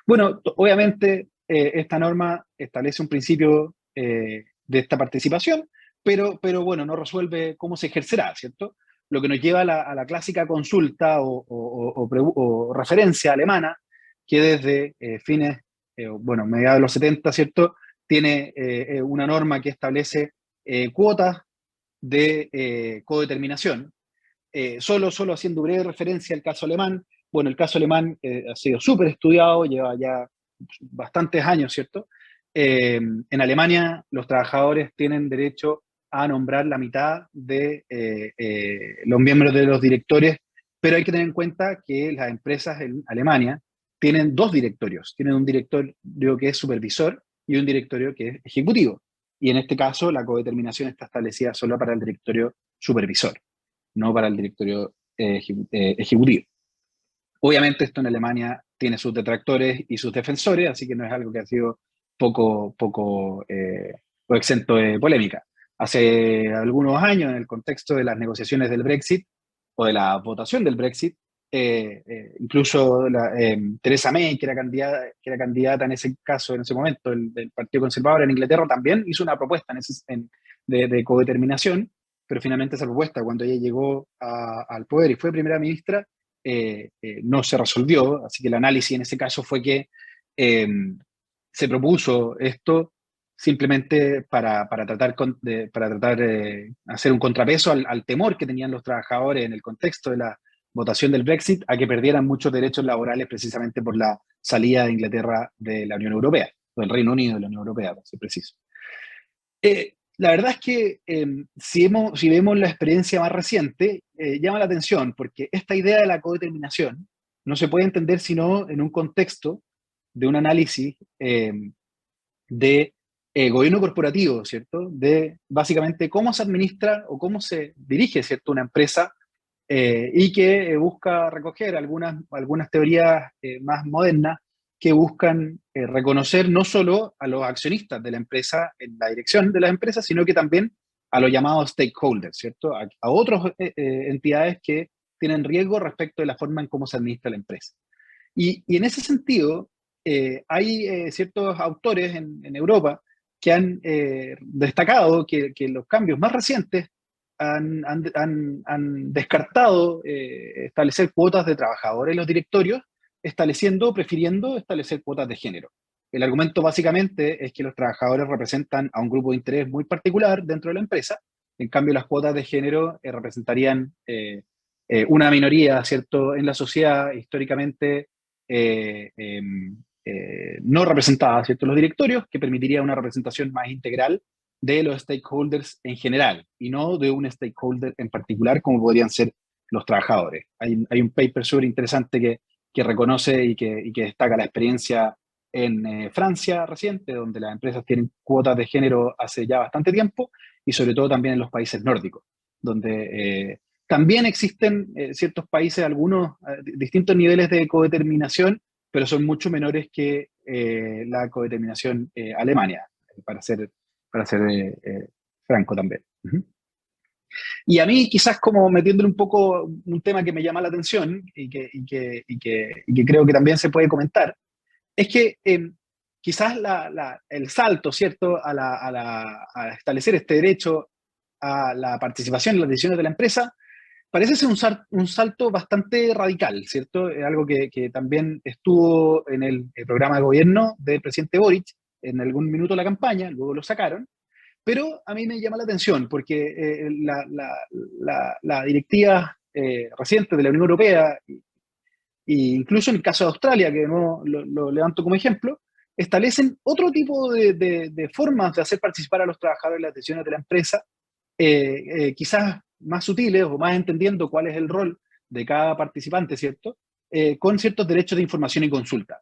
Bueno, obviamente esta norma establece un principio de esta participación, pero bueno, no resuelve cómo se ejercerá, ¿cierto? Lo que nos lleva a la clásica consulta o referencia alemana, que desde mediados de los 70, ¿cierto?, tiene una norma que establece cuotas de codeterminación. Solo haciendo breve referencia al caso alemán. Bueno, el caso alemán ha sido súper estudiado, lleva ya bastantes años, ¿cierto? En Alemania los trabajadores tienen derecho a nombrar la mitad de los miembros de los directores, pero hay que tener en cuenta que las empresas en Alemania tienen dos directorios. Tienen un directorio que es supervisor y un directorio que es ejecutivo. Y en este caso la codeterminación está establecida solo para el directorio supervisor, no para el directorio ejecutivo. Obviamente esto en Alemania tiene sus detractores y sus defensores, así que no es algo que ha sido poco o exento de polémica. Hace algunos años, en el contexto de las negociaciones del Brexit o de la votación del Brexit, incluso Theresa May, que era candidata en ese caso, en ese momento, del Partido Conservador en Inglaterra, también hizo una propuesta de codeterminación, pero finalmente esa propuesta, cuando ella llegó al poder y fue primera ministra, no se resolvió, así que el análisis en ese caso fue que se propuso esto simplemente para tratar de hacer un contrapeso al temor que tenían los trabajadores en el contexto de la votación del Brexit, a que perdieran muchos derechos laborales precisamente por la salida de Inglaterra de la Unión Europea, o del Reino Unido de la Unión Europea, para ser preciso. La verdad es que si vemos la experiencia más reciente, llama la atención, porque esta idea de la codeterminación no se puede entender sino en un contexto de un análisis de gobierno corporativo, ¿cierto? De básicamente cómo se administra o cómo se dirige, ¿cierto?, una empresa y que busca recoger algunas teorías más modernas que buscan reconocer no solo a los accionistas de la empresa en la dirección de las empresas, sino que también a los llamados stakeholders, ¿cierto? A otras entidades que tienen riesgo respecto de la forma en cómo se administra la empresa. Y en ese sentido, hay ciertos autores en Europa que han destacado que los cambios más recientes han descartado establecer cuotas de trabajadores en los directorios, prefiriendo establecer cuotas de género. El argumento básicamente es que los trabajadores representan a un grupo de interés muy particular dentro de la empresa, en cambio las cuotas de género representarían una minoría, ¿cierto?, en la sociedad históricamente no representada, ¿cierto?, en los directorios, que permitiría una representación más integral de los stakeholders en general, y no de un stakeholder en particular, como podrían ser los trabajadores. Hay un paper súper interesante que reconoce y que destaca la experiencia en Francia reciente, donde las empresas tienen cuotas de género hace ya bastante tiempo, y sobre todo también en los países nórdicos, donde también existen ciertos países, algunos distintos niveles de codeterminación, pero son mucho menores que la codeterminación Alemania, para ser franco también. Y a mí, quizás como metiéndole un poco un tema que me llama la atención y que creo que también se puede comentar, es que quizás el salto, ¿cierto?, a establecer este derecho a la participación en las decisiones de la empresa, parece ser un salto bastante radical, ¿cierto? Algo que también estuvo en el programa de gobierno del presidente Boric en algún minuto de la campaña, luego lo sacaron, pero a mí me llama la atención porque la directiva reciente de la Unión Europea, e incluso en el caso de Australia, que no lo levanto como ejemplo, establecen otro tipo de formas de hacer participar a los trabajadores en las decisiones de la empresa, quizás más sutiles o más entendiendo cuál es el rol de cada participante, ¿cierto? Con ciertos derechos de información y consulta.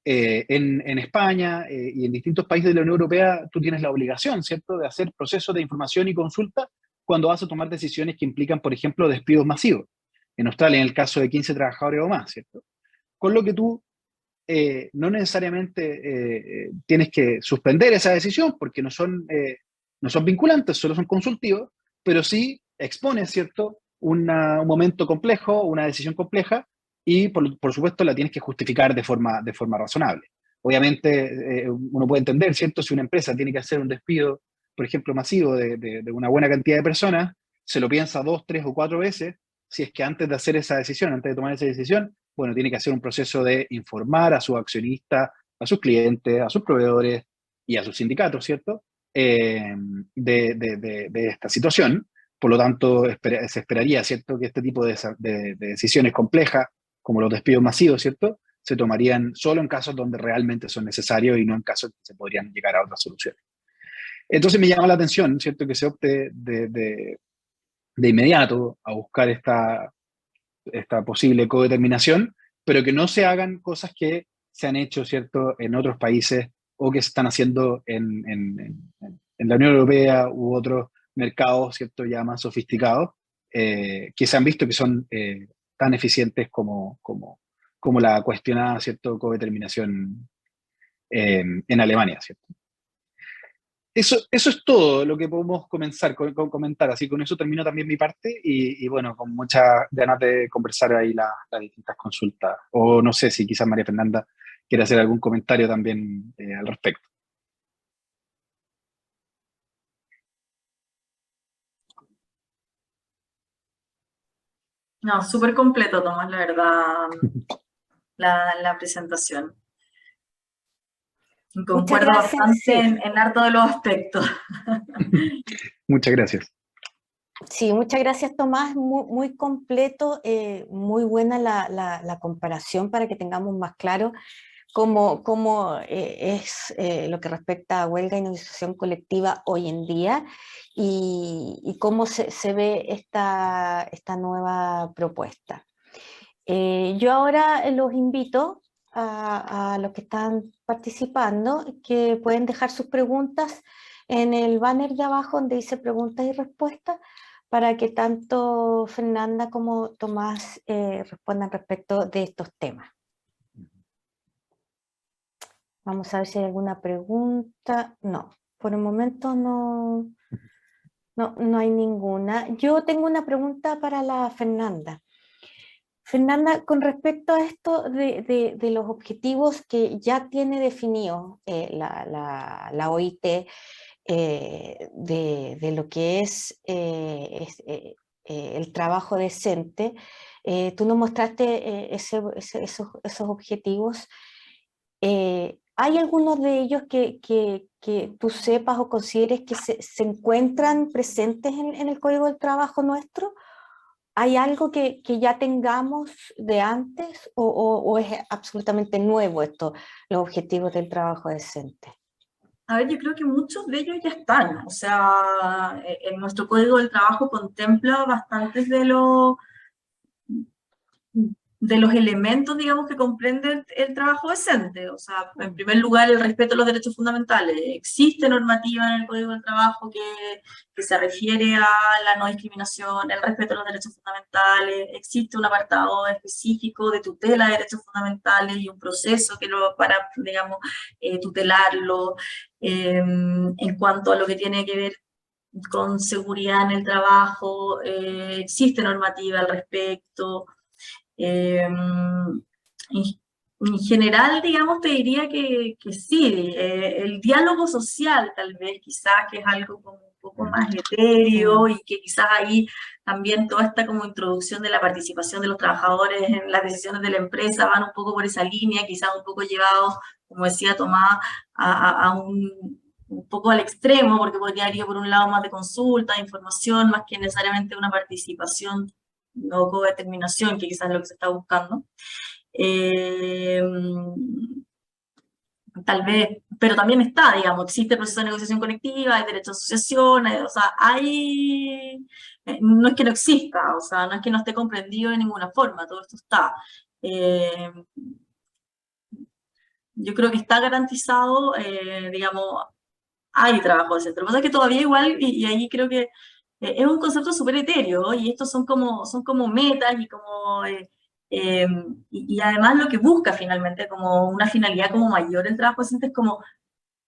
En España y en distintos países de la Unión Europea, tú tienes la obligación, ¿cierto?, de hacer procesos de información y consulta cuando vas a tomar decisiones que implican, por ejemplo, despidos masivos. En Australia, en el caso de 15 trabajadores o más, ¿cierto? Con lo que tú no necesariamente tienes que suspender esa decisión porque no son vinculantes, solo son consultivos, pero sí expones, ¿cierto?, un momento complejo, una decisión compleja, y por supuesto la tienes que justificar de forma razonable. Obviamente uno puede entender, ¿cierto?, si una empresa tiene que hacer un despido, por ejemplo, masivo de una buena cantidad de personas, se lo piensa 2, 3 o 4 veces, si es que antes de hacer esa decisión, antes de tomar esa decisión, bueno, tiene que hacer un proceso de informar a sus accionistas, a sus clientes, a sus proveedores y a sus sindicatos, ¿cierto?, de esta situación. Por lo tanto, se esperaría, ¿cierto?, que este tipo de decisiones complejas, como los despidos masivos, ¿cierto?, se tomarían solo en casos donde realmente son necesarios y no en casos que se podrían llegar a otras soluciones. Entonces me llama la atención, ¿cierto?, que se opte de inmediato a buscar esta posible codeterminación, pero que no se hagan cosas que se han hecho, ¿cierto?, en otros países o que se están haciendo en la Unión Europea u otros mercados, ¿cierto?, ya más sofisticados, que se han visto que son tan eficientes como la cuestionada, ¿cierto?, codeterminación en Alemania, ¿cierto? Eso es todo lo que podemos comenzar con comentar, así con eso termino también mi parte y bueno, con muchas ganas de conversar ahí las distintas consultas, o no sé si quizás María Fernanda quiere hacer algún comentario también al respecto. No, súper completo, Tomás, la verdad, la presentación. Concuerdo bastante sí. en harto de los aspectos. Muchas gracias. Sí, muchas gracias, Tomás. Muy completo, muy buena la comparación para que tengamos más claro cómo es lo que respecta a huelga y negociación colectiva hoy en día y cómo se ve esta nueva propuesta. Yo ahora los invito a los que están participando que pueden dejar sus preguntas en el banner de abajo donde dice preguntas y respuestas para que tanto Fernanda como Tomás respondan respecto de estos temas. Vamos a ver si hay alguna pregunta. No, por el momento no hay ninguna. Yo tengo una pregunta para la Fernanda. Fernanda, con respecto a esto de los objetivos que ya tiene definido la OIT, de lo que es el trabajo decente. Tú nos mostraste esos objetivos. ¿Hay algunos de ellos que tú sepas o consideres que se encuentran presentes en el Código del Trabajo nuestro? ¿Hay algo que ya tengamos de antes o es absolutamente nuevo esto, los objetivos del trabajo decente? A ver, yo creo que muchos de ellos ya están, o sea, en nuestro Código del Trabajo contempla bastantes de los elementos, digamos, que comprende el trabajo decente. O sea, en primer lugar, el respeto a los derechos fundamentales. Existe normativa en el Código del Trabajo que se refiere a la no discriminación, el respeto a los derechos fundamentales. Existe un apartado específico de tutela de derechos fundamentales y un proceso para, digamos, tutelarlo. En cuanto a lo que tiene que ver con seguridad en el trabajo, existe normativa al respecto. En general, digamos, te diría que sí, el diálogo social tal vez, quizás que es algo como un poco más etéreo y que quizás ahí también toda esta como introducción de la participación de los trabajadores en las decisiones de la empresa van un poco por esa línea, quizás un poco llevados, como decía Tomás, a un poco al extremo, porque podría ir por un lado más de consulta, de información, más que necesariamente una participación o codeterminación, que quizás es lo que se está buscando. Tal vez, pero también está, digamos, existe el proceso de negociación colectiva, hay derecho a asociación, o sea, hay, no es que no exista, o sea, no es que no esté comprendido de ninguna forma, todo esto está. Yo creo que está garantizado, digamos, hay trabajo decente. Lo que pasa es que todavía igual, y ahí creo que es un concepto súper etéreo, y estos son como metas y como... y además lo que busca finalmente como una finalidad como mayor el trabajo decente es como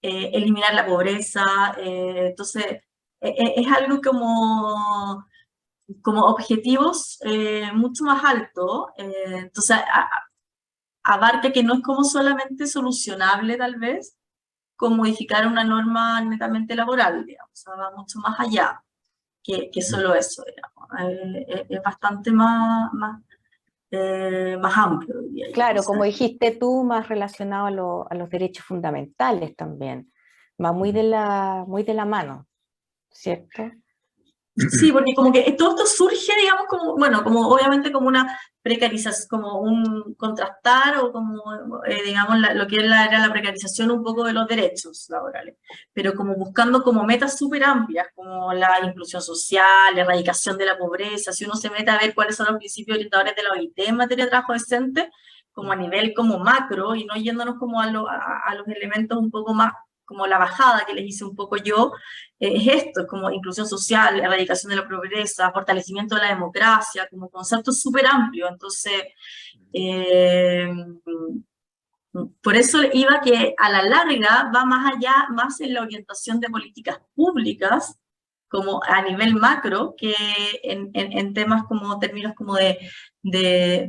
eliminar la pobreza, entonces es algo como objetivos mucho más altos, entonces abarca que no es como solamente solucionable tal vez con modificar una norma netamente laboral, digamos, o sea, va mucho más allá que solo eso, digamos. Es bastante más amplio, diría yo. Claro, O sea, como dijiste tú, más relacionado a los derechos fundamentales también. Va muy de la mano, ¿cierto? sí, porque como que todo esto surge, digamos, como, bueno, como obviamente como una precarización, como un contrastar o como, digamos, lo que era la precarización un poco de los derechos laborales, pero como buscando como metas súper amplias, como la inclusión social, la erradicación de la pobreza. Si uno se mete a ver cuáles son los principios orientadores de la OIT en materia de trabajo decente, como a nivel como macro, y no yéndonos como a los elementos un poco más, como la bajada que les hice un poco yo, es esto, es como inclusión social, erradicación de la pobreza, fortalecimiento de la democracia, como conceptos súper amplios. Entonces, por eso iba que a la larga va más allá, más en la orientación de políticas públicas, como a nivel macro, que en temas como términos como de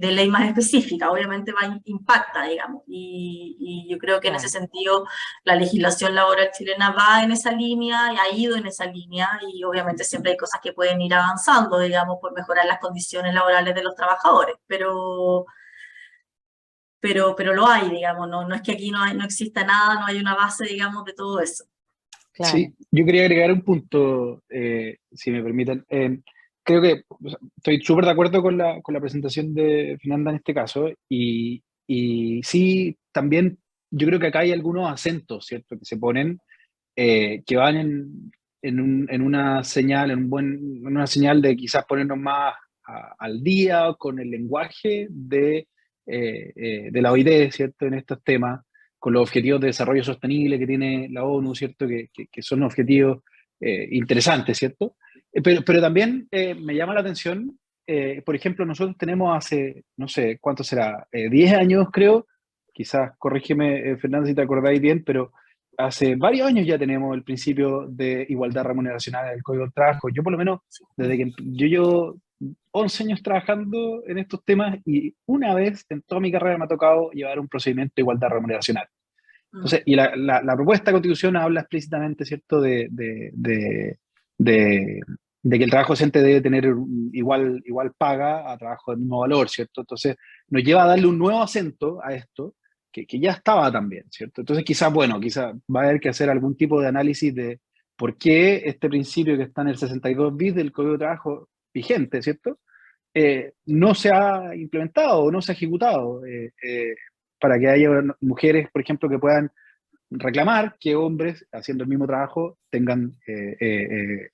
ley más específica. Obviamente impacta, digamos, y yo creo que en ese sentido la legislación laboral chilena va en esa línea y ha ido en esa línea, y obviamente siempre hay cosas que pueden ir avanzando, digamos, por mejorar las condiciones laborales de los trabajadores, pero lo hay, digamos, no es que aquí no exista nada, no hay una base, digamos, de todo eso. Claro. Sí, yo quería agregar un punto, si me permiten. Creo que estoy súper de acuerdo con la presentación de Fernanda en este caso, y sí, también yo creo que acá hay algunos acentos, ¿cierto?, que se ponen, que van en una señal, en una señal de quizás ponernos más al día con el lenguaje de la OIT, ¿cierto?, en estos temas, con los objetivos de desarrollo sostenible que tiene la ONU, ¿cierto?, que son objetivos interesantes, ¿cierto? Pero también me llama la atención, por ejemplo, nosotros tenemos hace, no sé, ¿cuánto será? 10 años, creo, quizás, corrígeme, Fernando, si te acordáis bien, pero hace varios años ya tenemos el principio de igualdad remuneracional en el Código del Trabajo. Yo por lo menos, desde que yo llevo 11 años trabajando en estos temas, y una vez en toda mi carrera me ha tocado llevar un procedimiento de igualdad remuneracional. Entonces, y la propuesta de constitución habla explícitamente, ¿cierto?, de que el trabajo docente debe tener igual paga a trabajo del mismo valor, ¿cierto? Entonces, nos lleva a darle un nuevo acento a esto, que ya estaba también, ¿cierto? Entonces, quizás va a haber que hacer algún tipo de análisis de por qué este principio que está en el 62 bis del Código de Trabajo vigente, ¿cierto?, no se ha implementado o no se ha ejecutado para que haya mujeres, por ejemplo, que puedan reclamar que hombres haciendo el mismo trabajo tengan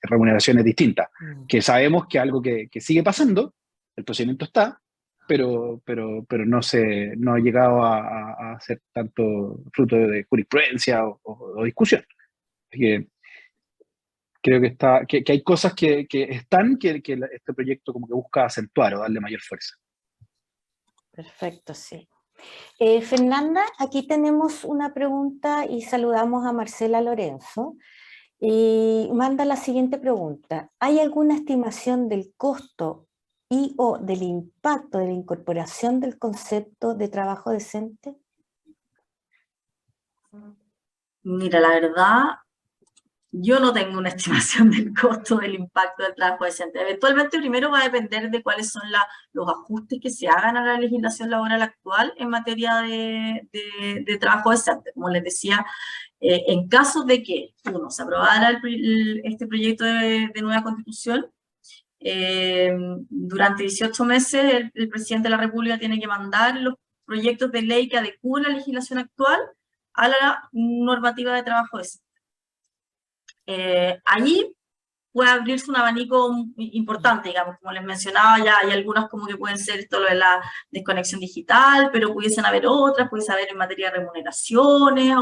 remuneraciones distintas, que sabemos que es algo que sigue pasando, el procedimiento está, pero no ha llegado a ser tanto fruto de jurisprudencia o discusión. Así que creo que hay cosas que este proyecto como que busca acentuar o darle mayor fuerza. Perfecto, sí. Fernanda, aquí tenemos una pregunta y saludamos a Marcela Lorenzo. Y manda la siguiente pregunta. ¿Hay alguna estimación del costo y o del impacto de la incorporación del concepto de trabajo decente? Mira, la verdad, yo no tengo una estimación del costo del impacto del trabajo decente. Eventualmente, primero va a depender de cuáles son los ajustes que se hagan a la legislación laboral actual en materia de trabajo decente. Como les decía, en caso de que, uno, se aprobara este proyecto de nueva constitución, durante 18 meses el presidente de la República tiene que mandar los proyectos de ley que adecúen la legislación actual a la normativa de trabajo decente. Allí puede abrirse un abanico importante, digamos, como les mencionaba, ya hay algunas como que pueden ser esto lo de la desconexión digital, pero pudiesen haber otras, pudiese haber en materia de remuneraciones,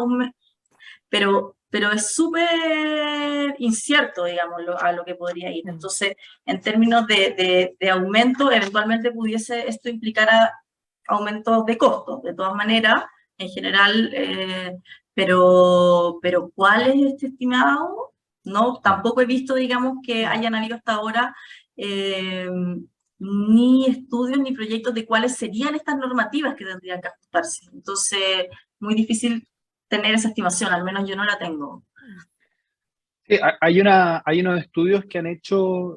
pero es súper incierto, digamos, a lo que podría ir. Entonces, en términos de aumento, eventualmente pudiese esto implicar aumentos de costos, de todas maneras, en general, pero ¿cuál es este estimado? No, tampoco he visto, digamos, que hayan habido hasta ahora ni estudios ni proyectos de cuáles serían estas normativas que tendrían que ajustarse. Entonces, muy difícil tener esa estimación, al menos yo no la tengo. Sí, hay unos estudios que han hecho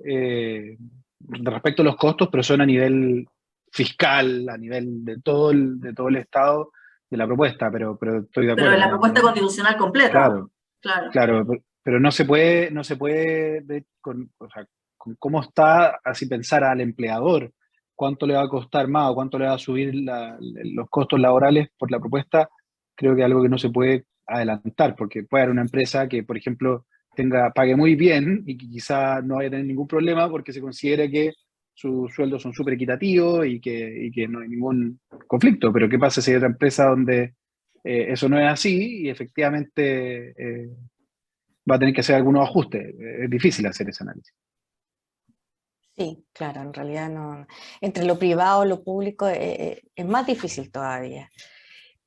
respecto a los costos, pero son a nivel fiscal, a nivel de todo el estado de la propuesta, pero estoy de acuerdo. Pero en la propuesta constitucional completa. Claro, pero no se puede ver con cómo está, así pensar al empleador, cuánto le va a costar más o cuánto le va a subir los costos laborales por la propuesta. Creo que es algo que no se puede adelantar, porque puede haber una empresa que, por ejemplo, pague muy bien y que quizá no vaya a tener ningún problema porque se considere que sus sueldos son súper equitativos y que no hay ningún conflicto. Pero ¿qué pasa si hay otra empresa donde eso no es así y efectivamente va a tener que hacer algunos ajustes? Es difícil hacer ese análisis. Sí, claro, en realidad no. Entre lo privado y lo público es más difícil todavía.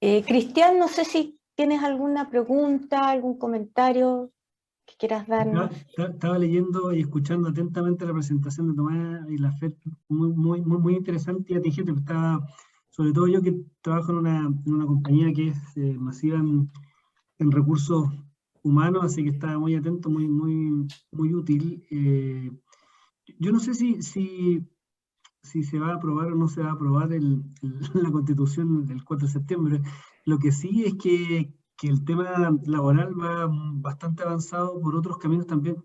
Cristian, no sé si tienes alguna pregunta, algún comentario que quieras darnos. Estaba leyendo y escuchando atentamente la presentación de Tomás y la FED, muy interesante y atingente. Sobre todo yo que trabajo en una compañía que es masiva en recursos humanos, así que estaba muy atento, muy útil. Yo no sé si se va a aprobar o no se va a aprobar la Constitución del 4 de septiembre. Lo que sí es que el tema laboral va bastante avanzado por otros caminos también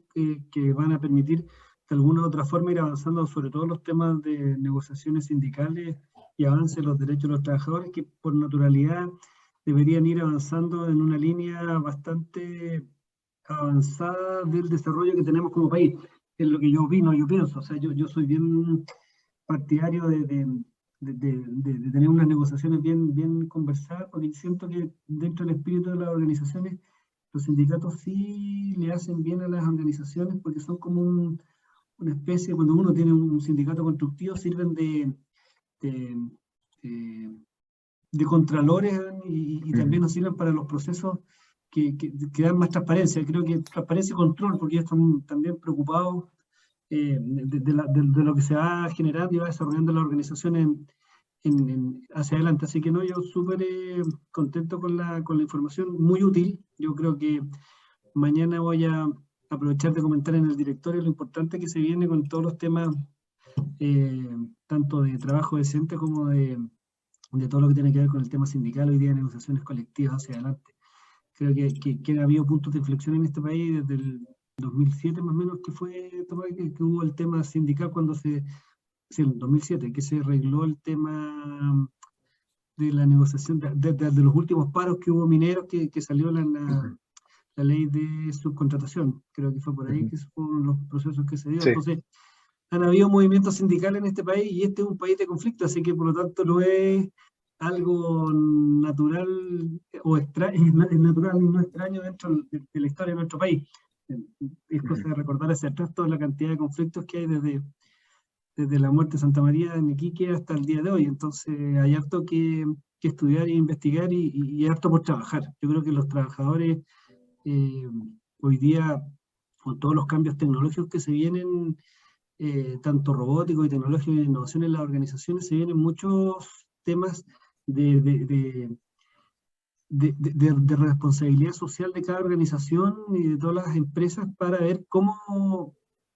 que van a permitir de alguna u otra forma ir avanzando, sobre todo los temas de negociaciones sindicales y avance de los derechos de los trabajadores, que por naturalidad deberían ir avanzando en una línea bastante avanzada del desarrollo que tenemos como país. Es lo que yo opino, yo pienso. O sea, yo soy bien partidario de tener unas negociaciones bien conversadas, porque siento que dentro del espíritu de las organizaciones, los sindicatos sí le hacen bien a las organizaciones, porque son como una especie, cuando uno tiene un sindicato constructivo, sirven de contralores y también nos sirven para los procesos que dan más transparencia. Creo que transparencia y control, porque ellos están también preocupados de lo que se va generando y va desarrollando las organizaciones hacia adelante. Así que no, yo súper contento con la información, muy útil. Yo creo que mañana voy a aprovechar de comentar en el directorio lo importante que se viene con todos los temas, tanto de trabajo decente como de todo lo que tiene que ver con el tema sindical, hoy día de negociaciones colectivas hacia adelante. Creo que ha habido puntos de inflexión en este país desde el 2007 más o menos, que hubo el tema sindical cuando sí, en 2007, que se arregló el tema de la negociación, de los últimos paros que hubo mineros, que salió la ley de subcontratación. Creo que fue por ahí que fueron los procesos que se dio. Sí. Entonces, han habido movimientos sindicales en este país, y este es un país de conflicto, así que por lo tanto no es algo natural o extraño, es natural y no extraño dentro de la historia de nuestro país. Es cosa de recordar hacia atrás toda la cantidad de conflictos que hay desde la muerte de Santa María en Iquique hasta el día de hoy. Entonces hay harto que estudiar e investigar, y harto por trabajar. Yo creo que los trabajadores hoy día, con todos los cambios tecnológicos que se vienen, tanto robóticos y tecnológicos y innovación en las organizaciones, se vienen muchos temas de responsabilidad social de cada organización y de todas las empresas, para ver cómo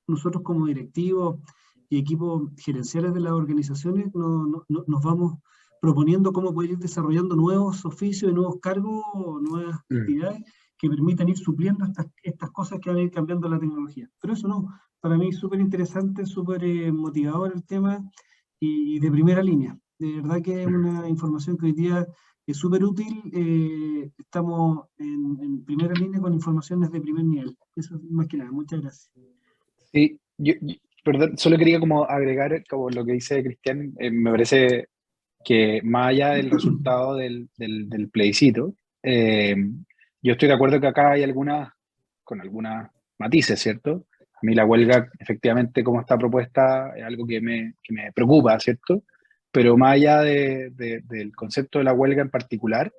nosotros como directivos y equipos gerenciales de las organizaciones nos vamos proponiendo cómo poder ir desarrollando nuevos oficios, nuevos cargos, nuevas actividades que permitan ir supliendo estas cosas que van a ir cambiando la tecnología. Pero eso no, para mí es súper interesante, súper motivador el tema, y de primera línea. De verdad que es una información que hoy día es súper útil. Estamos en primera línea con informaciones de primer nivel. Eso es más que nada. Muchas gracias. Sí, perdón, solo quería como agregar como lo que dice Cristian. Me parece que más allá del resultado del plebiscito, yo estoy de acuerdo que acá hay algunas matices, ¿cierto? A mí la huelga, efectivamente, como está propuesta, es algo que me preocupa, ¿cierto? Pero más allá del concepto de la huelga en particular,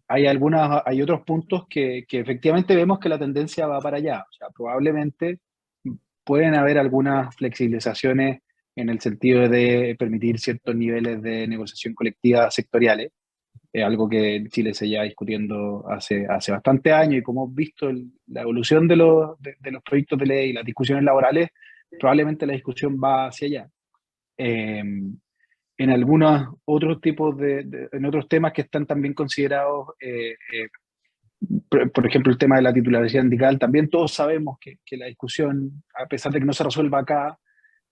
hay otros puntos que efectivamente vemos que la tendencia va para allá. O sea, probablemente pueden haber algunas flexibilizaciones en el sentido de permitir ciertos niveles de negociación colectiva sectoriales, algo que en Chile se lleva discutiendo hace bastante años, y como hemos visto la evolución de los proyectos de ley y las discusiones laborales, probablemente la discusión va hacia allá. En algunos otros tipos en otros temas que están también considerados, por ejemplo, el tema de la titularidad sindical, también todos sabemos que la discusión, a pesar de que no se resuelva acá,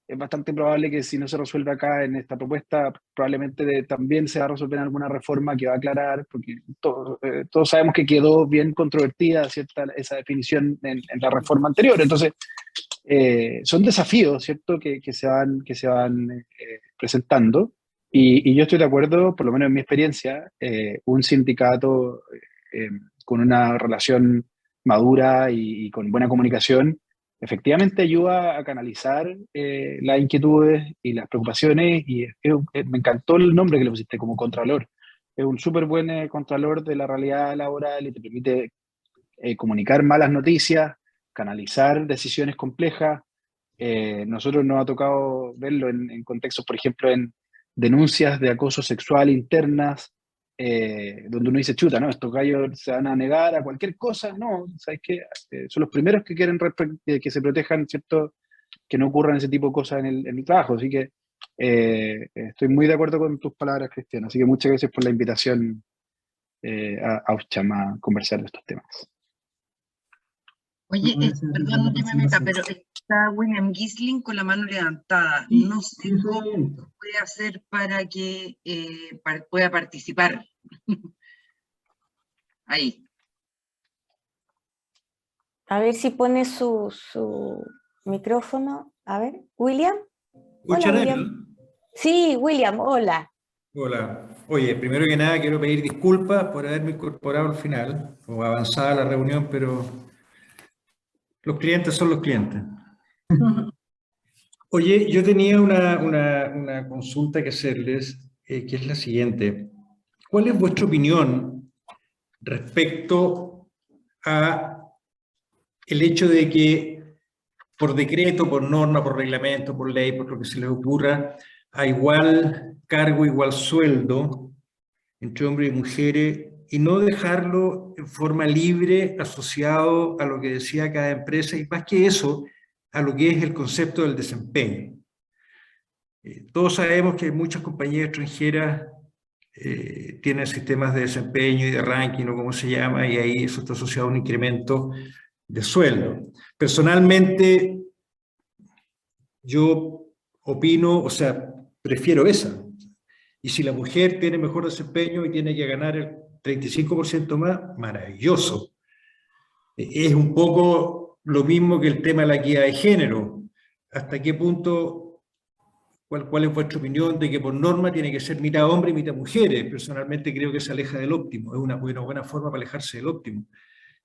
es bastante probable que si no se resuelve acá en esta propuesta, probablemente también se va a resolver en alguna reforma que va a aclarar, porque todos sabemos que quedó bien controvertida, ¿cierta?, esa definición en la reforma anterior. Entonces, son desafíos, ¿cierto?, que se van presentando. Y yo estoy de acuerdo, por lo menos en mi experiencia, un sindicato con una relación madura y con buena comunicación, efectivamente ayuda a canalizar las inquietudes y las preocupaciones, y me encantó el nombre que le pusiste como contralor. Es un súper buen contralor de la realidad laboral, y te permite comunicar malas noticias, canalizar decisiones complejas. Nosotros nos ha tocado verlo en contextos, por ejemplo, en denuncias de acoso sexual internas, donde uno dice, chuta, ¿no? Estos gallos se van a negar a cualquier cosa. No, ¿sabes qué? Son los primeros que quieren que se protejan, ¿cierto?, que no ocurran ese tipo de cosas en el trabajo. Así que estoy muy de acuerdo con tus palabras, Cristian. Así que muchas gracias por la invitación a USCHAM a conversar de estos temas. Oye, perdón que me meta, pero está William Gisling con la mano levantada. No sé cómo puede hacer para que pueda participar. Ahí. A ver si pone su micrófono. A ver, William. Hola, William. Sí, William, hola. Hola. Oye, primero que nada quiero pedir disculpas por haberme incorporado al final o avanzada la reunión, pero los clientes son los clientes. Oye, yo tenía una consulta que hacerles, que es la siguiente. ¿Cuál es vuestra opinión respecto a el hecho de que por decreto, por norma, por reglamento, por ley, por lo que se les ocurra, a igual cargo, igual sueldo entre hombres y mujeres, y no dejarlo en forma libre asociado a lo que decía cada empresa, y más que eso, a lo que es el concepto del desempeño. Todos sabemos que muchas compañías extranjeras tienen sistemas de desempeño y de ranking, o como se llama, y ahí eso está asociado a un incremento de sueldo. Personalmente, yo opino, o sea, prefiero esa. Y si la mujer tiene mejor desempeño y tiene que ganar el 35% más, maravilloso. Es un poco lo mismo que el tema de la equidad de género. ¿Hasta qué punto, cuál es vuestra opinión de que por norma tiene que ser mitad hombre y mitad mujeres? Personalmente creo que se aleja del óptimo, es una buena forma para alejarse del óptimo.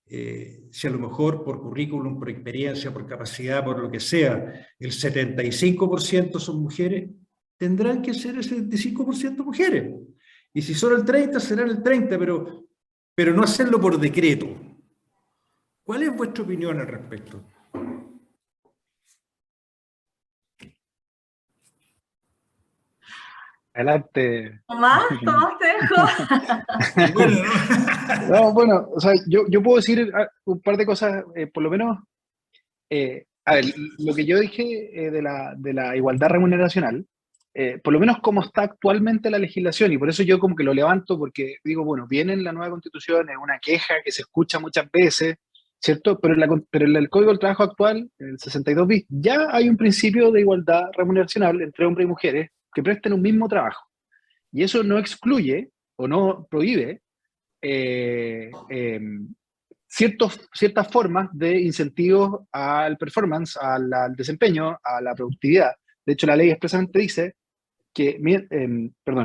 Si a lo mejor por currículum, por experiencia, por capacidad, por lo que sea, el 75% son mujeres, tendrán que ser el 75% mujeres. Y si son el 30%, serán el 30%, pero no hacerlo por decreto. ¿Cuál es vuestra opinión al respecto? Adelante. Tomás, te dejo. No, bueno, o sea, yo puedo decir un par de cosas, por lo menos, a ver, lo que yo dije de la igualdad remuneracional, por lo menos como está actualmente la legislación, y por eso yo como que lo levanto, porque digo, bueno, viene en la nueva Constitución, es una queja que se escucha muchas veces, ¿cierto? Pero en el Código del Trabajo actual, en el 62 bis, ya hay un principio de igualdad remuneracional entre hombres y mujeres que presten un mismo trabajo. Y eso no excluye o no prohíbe ciertas formas de incentivos al performance, al desempeño, a la productividad. De hecho, la ley expresamente dice que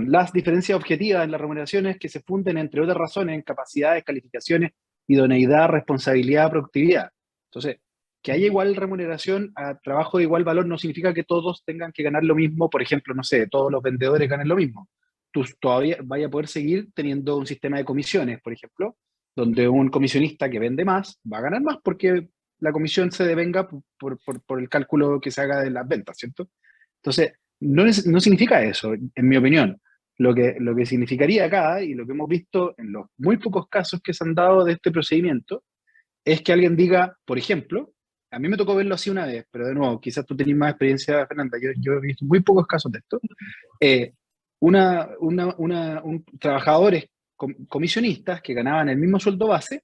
las diferencias objetivas en las remuneraciones que se funden, entre otras razones, en capacidades, calificaciones, idoneidad, responsabilidad, productividad. Entonces, que haya igual remuneración a trabajo de igual valor no significa que todos tengan que ganar lo mismo. Por ejemplo, no sé, todos los vendedores ganen lo mismo. Tú todavía vaya a poder seguir teniendo un sistema de comisiones, por ejemplo, donde un comisionista que vende más va a ganar más porque la comisión se devenga por el cálculo que se haga de las ventas, ¿cierto? Entonces, no significa eso, en mi opinión. Lo que significaría acá, y lo que hemos visto en los muy pocos casos que se han dado de este procedimiento, es que alguien diga, por ejemplo, a mí me tocó verlo así una vez, pero de nuevo, quizás tú tenés más experiencia, Fernanda, yo he visto muy pocos casos de esto. Trabajadores comisionistas que ganaban el mismo sueldo base,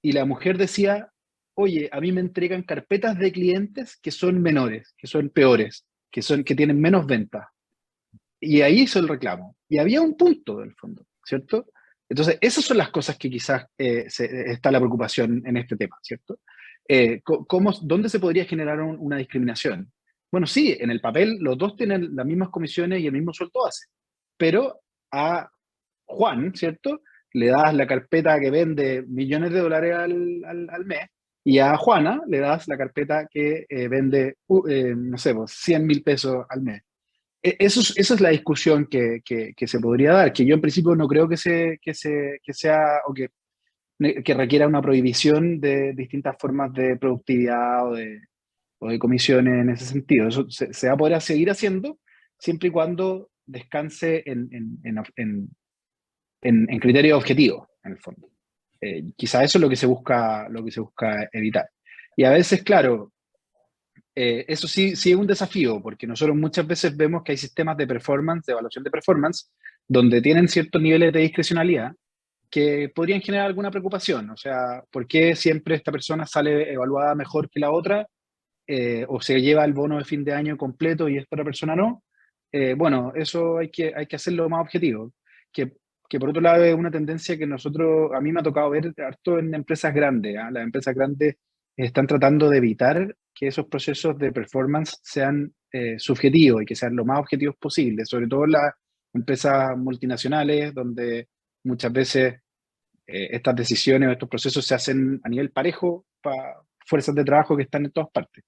y la mujer decía, oye, a mí me entregan carpetas de clientes que son menores, que son peores, que tienen menos ventas. Y ahí hizo el reclamo. Y había un punto del fondo, ¿cierto? Entonces, esas son las cosas que quizás está la preocupación en este tema, ¿cierto? ¿Dónde se podría generar una discriminación? Bueno, sí, en el papel los dos tienen las mismas comisiones y el mismo sueldo base, pero a Juan, ¿cierto? Le das la carpeta que vende millones de dólares al mes, y a Juana le das la carpeta que vende, no sé, 100.000 pesos al mes. Esa es la discusión que se podría dar, que yo en principio no creo que sea, o que requiera una prohibición de distintas formas de productividad o de comisiones en ese sentido. Eso se va a poder seguir haciendo siempre y cuando descanse en criterios objetivos, en el fondo. Quizá eso es lo que se busca evitar. Y a veces, claro, eso sí es un desafío, porque nosotros muchas veces vemos que hay sistemas de performance, de evaluación de performance, donde tienen ciertos niveles de discrecionalidad que podrían generar alguna preocupación. O sea, ¿por qué siempre esta persona sale evaluada mejor que la otra? O se lleva el bono de fin de año completo y esta otra persona no. Bueno, eso hay que hacerlo más objetivo. Que por otro lado es una tendencia que a mí me ha tocado ver harto en empresas grandes. Las empresas grandes están tratando de evitar que esos procesos de performance sean subjetivos y que sean lo más objetivos posible, sobre todo en las empresas multinacionales, donde muchas veces estas decisiones o estos procesos se hacen a nivel parejo para fuerzas de trabajo que están en todas partes.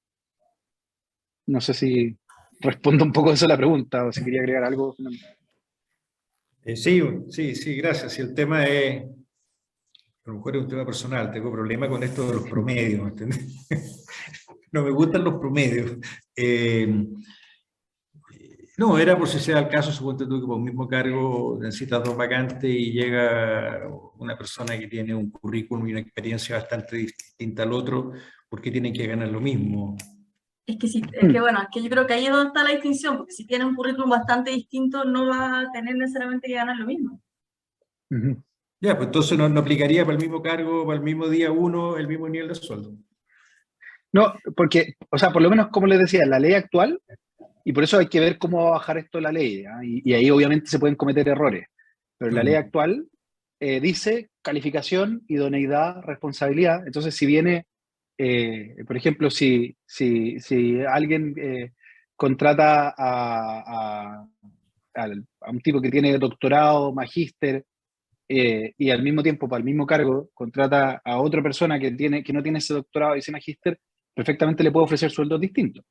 No sé si respondo un poco eso a la pregunta o si quería agregar algo. Sí, gracias. Si el tema es, a lo mejor es un tema personal, tengo problema con esto de los promedios, ¿me entiendes? No me gustan los promedios. No, era por si sea el caso, suponte tú que por un mismo cargo necesitas 2 vacantes y llega una persona que tiene un currículum y una experiencia bastante distinta al otro, ¿por qué tienen que ganar lo mismo? Es que, es que bueno, es que yo creo que ahí es donde está la distinción, porque si tiene un currículum bastante distinto, no va a tener necesariamente que ganar lo mismo. Ujú. Ya, pues entonces no aplicaría para el mismo cargo, para el mismo día uno, el mismo nivel de sueldo. No, porque, o sea, por lo menos como les decía, la ley actual, y por eso hay que ver cómo va a bajar esto la ley, ¿ah? Y ahí obviamente se pueden cometer errores, pero la ley actual dice calificación, idoneidad, responsabilidad. Entonces, si viene, por ejemplo, si alguien contrata a un tipo que tiene doctorado, magíster, y al mismo tiempo, para el mismo cargo, contrata a otra persona que no tiene ese doctorado y ese magíster, perfectamente le puede ofrecer sueldos distintos.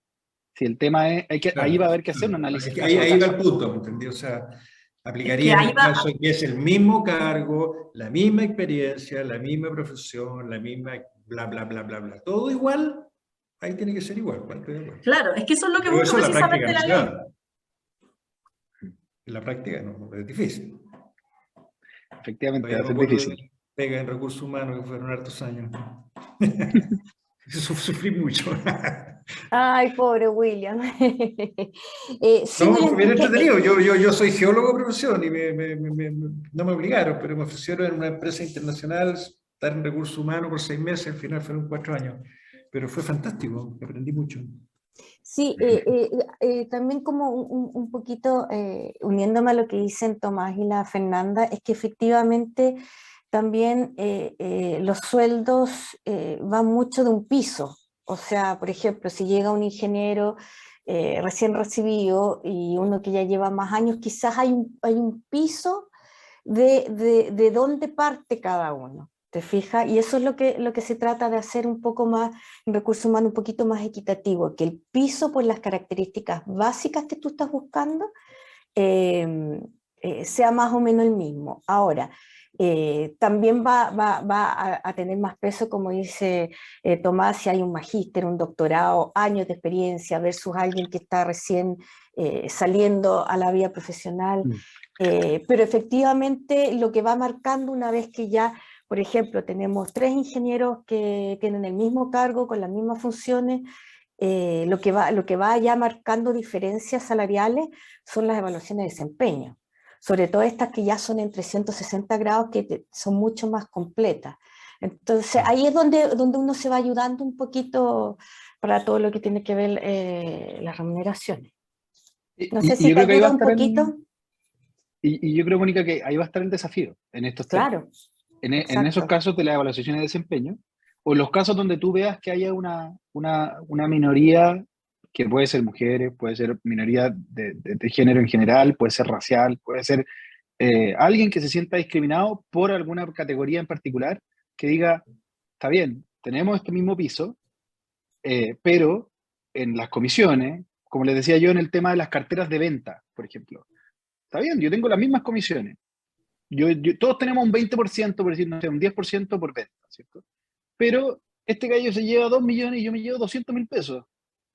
Si el tema es, ahí Claro, va a haber que hacer un claro. análisis Ahí, caso a ahí va caso. el punto, ¿me entendí? O sea, Es que aplicaría en ahí el va, caso que es el mismo cargo, la misma experiencia, la misma profesión, la misma bla, bla, bla, bla, bla. Todo igual, ahí tiene que ser igual, pues, estoy de acuerdo. claro, es que eso es lo que Pero busca eso en la práctica precisamente no la se ley. da. En la práctica no, es difícil. Efectivamente, va Todavía a me ser acuerdo difícil. de pega en recursos humanos que fueron hartos años. Sufrí mucho. Ay, pobre William. Sí, No, William, fue bien entretenido. Yo soy geólogo de profesión y no me obligaron, pero me ofrecieron en una empresa internacional estar en recursos humanos por 6 meses, al final fueron 4 años. Pero fue fantástico, aprendí mucho. sí, también como un poquito uniéndome a lo que dicen Tomás y la Fernanda, es que efectivamente también los sueldos van mucho de un piso. O sea, por ejemplo, si llega un ingeniero recién recibido y uno que ya lleva más años, quizás hay un piso de dónde parte cada uno. ¿Te fijas? Y eso es lo que se trata de hacer un poco más, en recursos humanos, un poquito más equitativo, que el piso por las características básicas que tú estás buscando sea más o menos el mismo. Ahora, también va a tener más peso, como dice Tomás, si hay un magíster, un doctorado, años de experiencia versus alguien que está recién saliendo a la vida profesional. Pero efectivamente lo que va marcando una vez que ya, por ejemplo, tenemos 3 ingenieros que tienen el mismo cargo, con las mismas funciones, lo que va ya marcando diferencias salariales son las evaluaciones de desempeño, sobre todo estas que ya son en 360 grados, que son mucho más completas. Entonces ahí es donde uno se va ayudando un poquito para todo lo que tiene que ver las remuneraciones. No sé Y si yo te creo que ahí va a ayuda un estar poquito. y yo creo, Mónica, que ahí va a estar el desafío en estos temas. Claro, En esos exacto. casos de las evaluaciones de desempeño, o en los casos donde tú veas que haya una minoría, que puede ser mujeres, puede ser minoría de género en general, puede ser racial, puede ser alguien que se sienta discriminado por alguna categoría en particular, que diga, está bien, tenemos este mismo piso, pero en las comisiones, como les decía yo en el tema de las carteras de venta, por ejemplo, está bien, yo tengo las mismas comisiones. Todos tenemos un 20%, por decir, no sé, un 10% por venta, ¿cierto? Pero este gallo se lleva 2 millones y yo me llevo 200.000 pesos.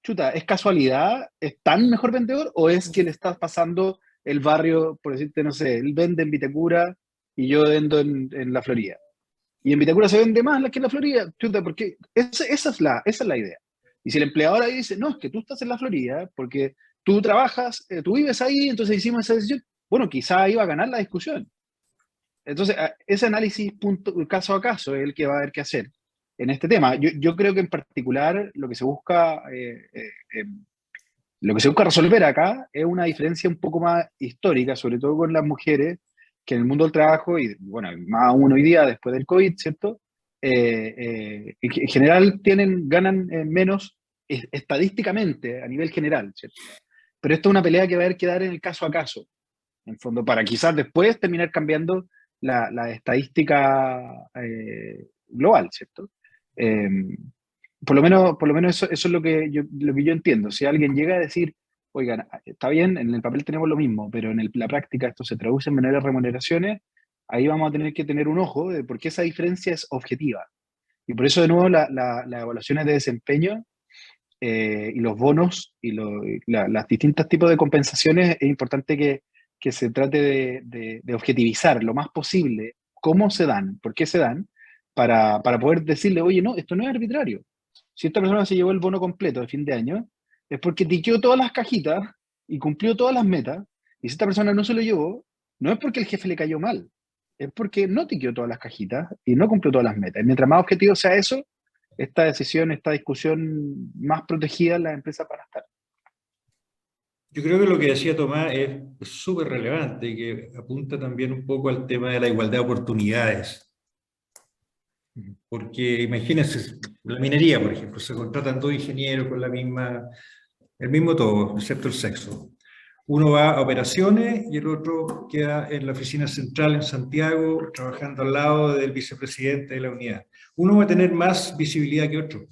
Chuta, ¿es casualidad? ¿Es tan mejor vendedor? ¿O es que le estás pasando el barrio, por decirte, no sé, él vende en Vitacura y yo vendo en la Florida? Y en Vitacura se vende más que en la Florida. Chuta, porque esa es la idea. Y si el empleador ahí dice, no, es que tú estás en la Florida porque tú trabajas, tú vives ahí, entonces hicimos esa decisión, bueno, quizá iba a ganar la discusión. Entonces, ese análisis caso a caso es el que va a haber que hacer en este tema. Yo creo que en particular lo que se busca resolver acá es una diferencia un poco más histórica, sobre todo con las mujeres, que en el mundo del trabajo, y bueno, más aún hoy día después del COVID, ¿cierto? En general ganan menos estadísticamente a nivel general, ¿cierto? Pero esto es una pelea que va a haber que dar en el caso a caso, en fondo, para quizás después terminar cambiando la estadística global, ¿cierto? Eh, por lo menos eso es lo que yo entiendo. Si alguien llega a decir, oigan, está bien, en el papel tenemos lo mismo, pero en la práctica esto se traduce en menores remuneraciones, ahí vamos a tener que tener un ojo de por qué esa diferencia es objetiva. Y por eso, de nuevo, las evaluaciones de desempeño y los bonos y las distintos tipos de compensaciones, es importante que se trate de objetivizar lo más posible cómo se dan, por qué se dan, para poder decirle, oye, no, esto no es arbitrario. Si esta persona se llevó el bono completo de fin de año, es porque tiqueó todas las cajitas y cumplió todas las metas, y si esta persona no se lo llevó, no es porque el jefe le cayó mal, es porque no tiqueó todas las cajitas y no cumplió todas las metas. Y mientras más objetivo sea eso, esta decisión, esta discusión más protegida en las empresas van a estar. Yo creo que lo que decía Tomás es súper relevante y que apunta también un poco al tema de la igualdad de oportunidades. Porque imagínense, la minería, por ejemplo, se contratan dos ingenieros con el mismo todo, excepto el sexo. Uno va a operaciones y el otro queda en la oficina central en Santiago, trabajando al lado del vicepresidente de la unidad. Uno va a tener más visibilidad que otro.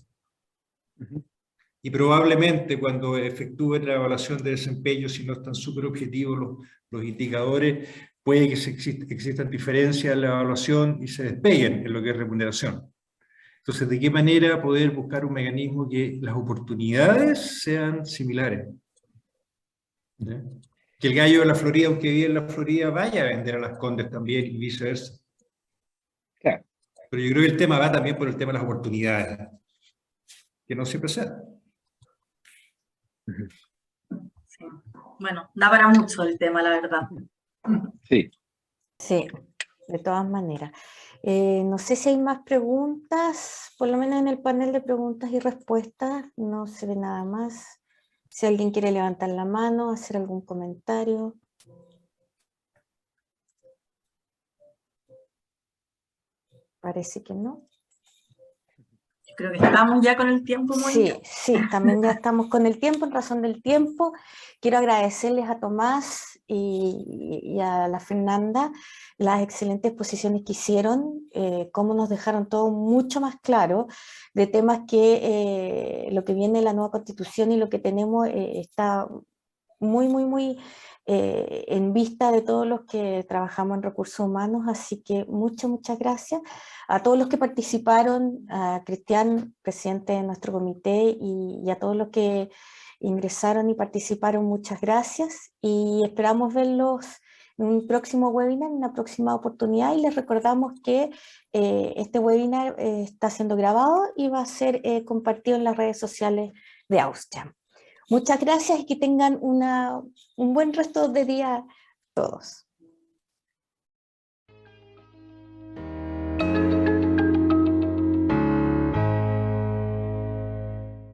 Y probablemente cuando efectúe la evaluación de desempeño, si no están súper objetivos los indicadores, puede que existan diferencias en la evaluación y se despeguen en lo que es remuneración. Entonces, ¿de qué manera poder buscar un mecanismo que las oportunidades sean similares? ¿Ya? Que el gallo de la Florida, aunque vive en la Florida, vaya a vender a Las Condes también y viceversa. Claro. Pero yo creo que el tema va también por el tema de las oportunidades, que no siempre se da. Sí. Bueno, da para mucho el tema, la verdad. Sí. Sí, de todas maneras. No sé si hay más preguntas, por lo menos en el panel de preguntas y respuestas no se ve nada más. Si alguien quiere levantar la mano, hacer algún comentario. Parece que no. Creo que estamos ya con el tiempo, Mónica. Sí, también ya estamos con el tiempo, en razón del tiempo. Quiero agradecerles a Tomás y a la Fernanda las excelentes exposiciones que hicieron, cómo nos dejaron todo mucho más claro de temas que lo que viene de la nueva Constitución y lo que tenemos está muy en vista de todos los que trabajamos en recursos humanos, así que muchas gracias a todos los que participaron, a Cristian, presidente de nuestro comité, y a todos los que ingresaron y participaron, muchas gracias, y esperamos verlos en un próximo webinar, en una próxima oportunidad, y les recordamos que este webinar está siendo grabado y va a ser compartido en las redes sociales de AusCham. Muchas gracias y que tengan un buen resto de día todos.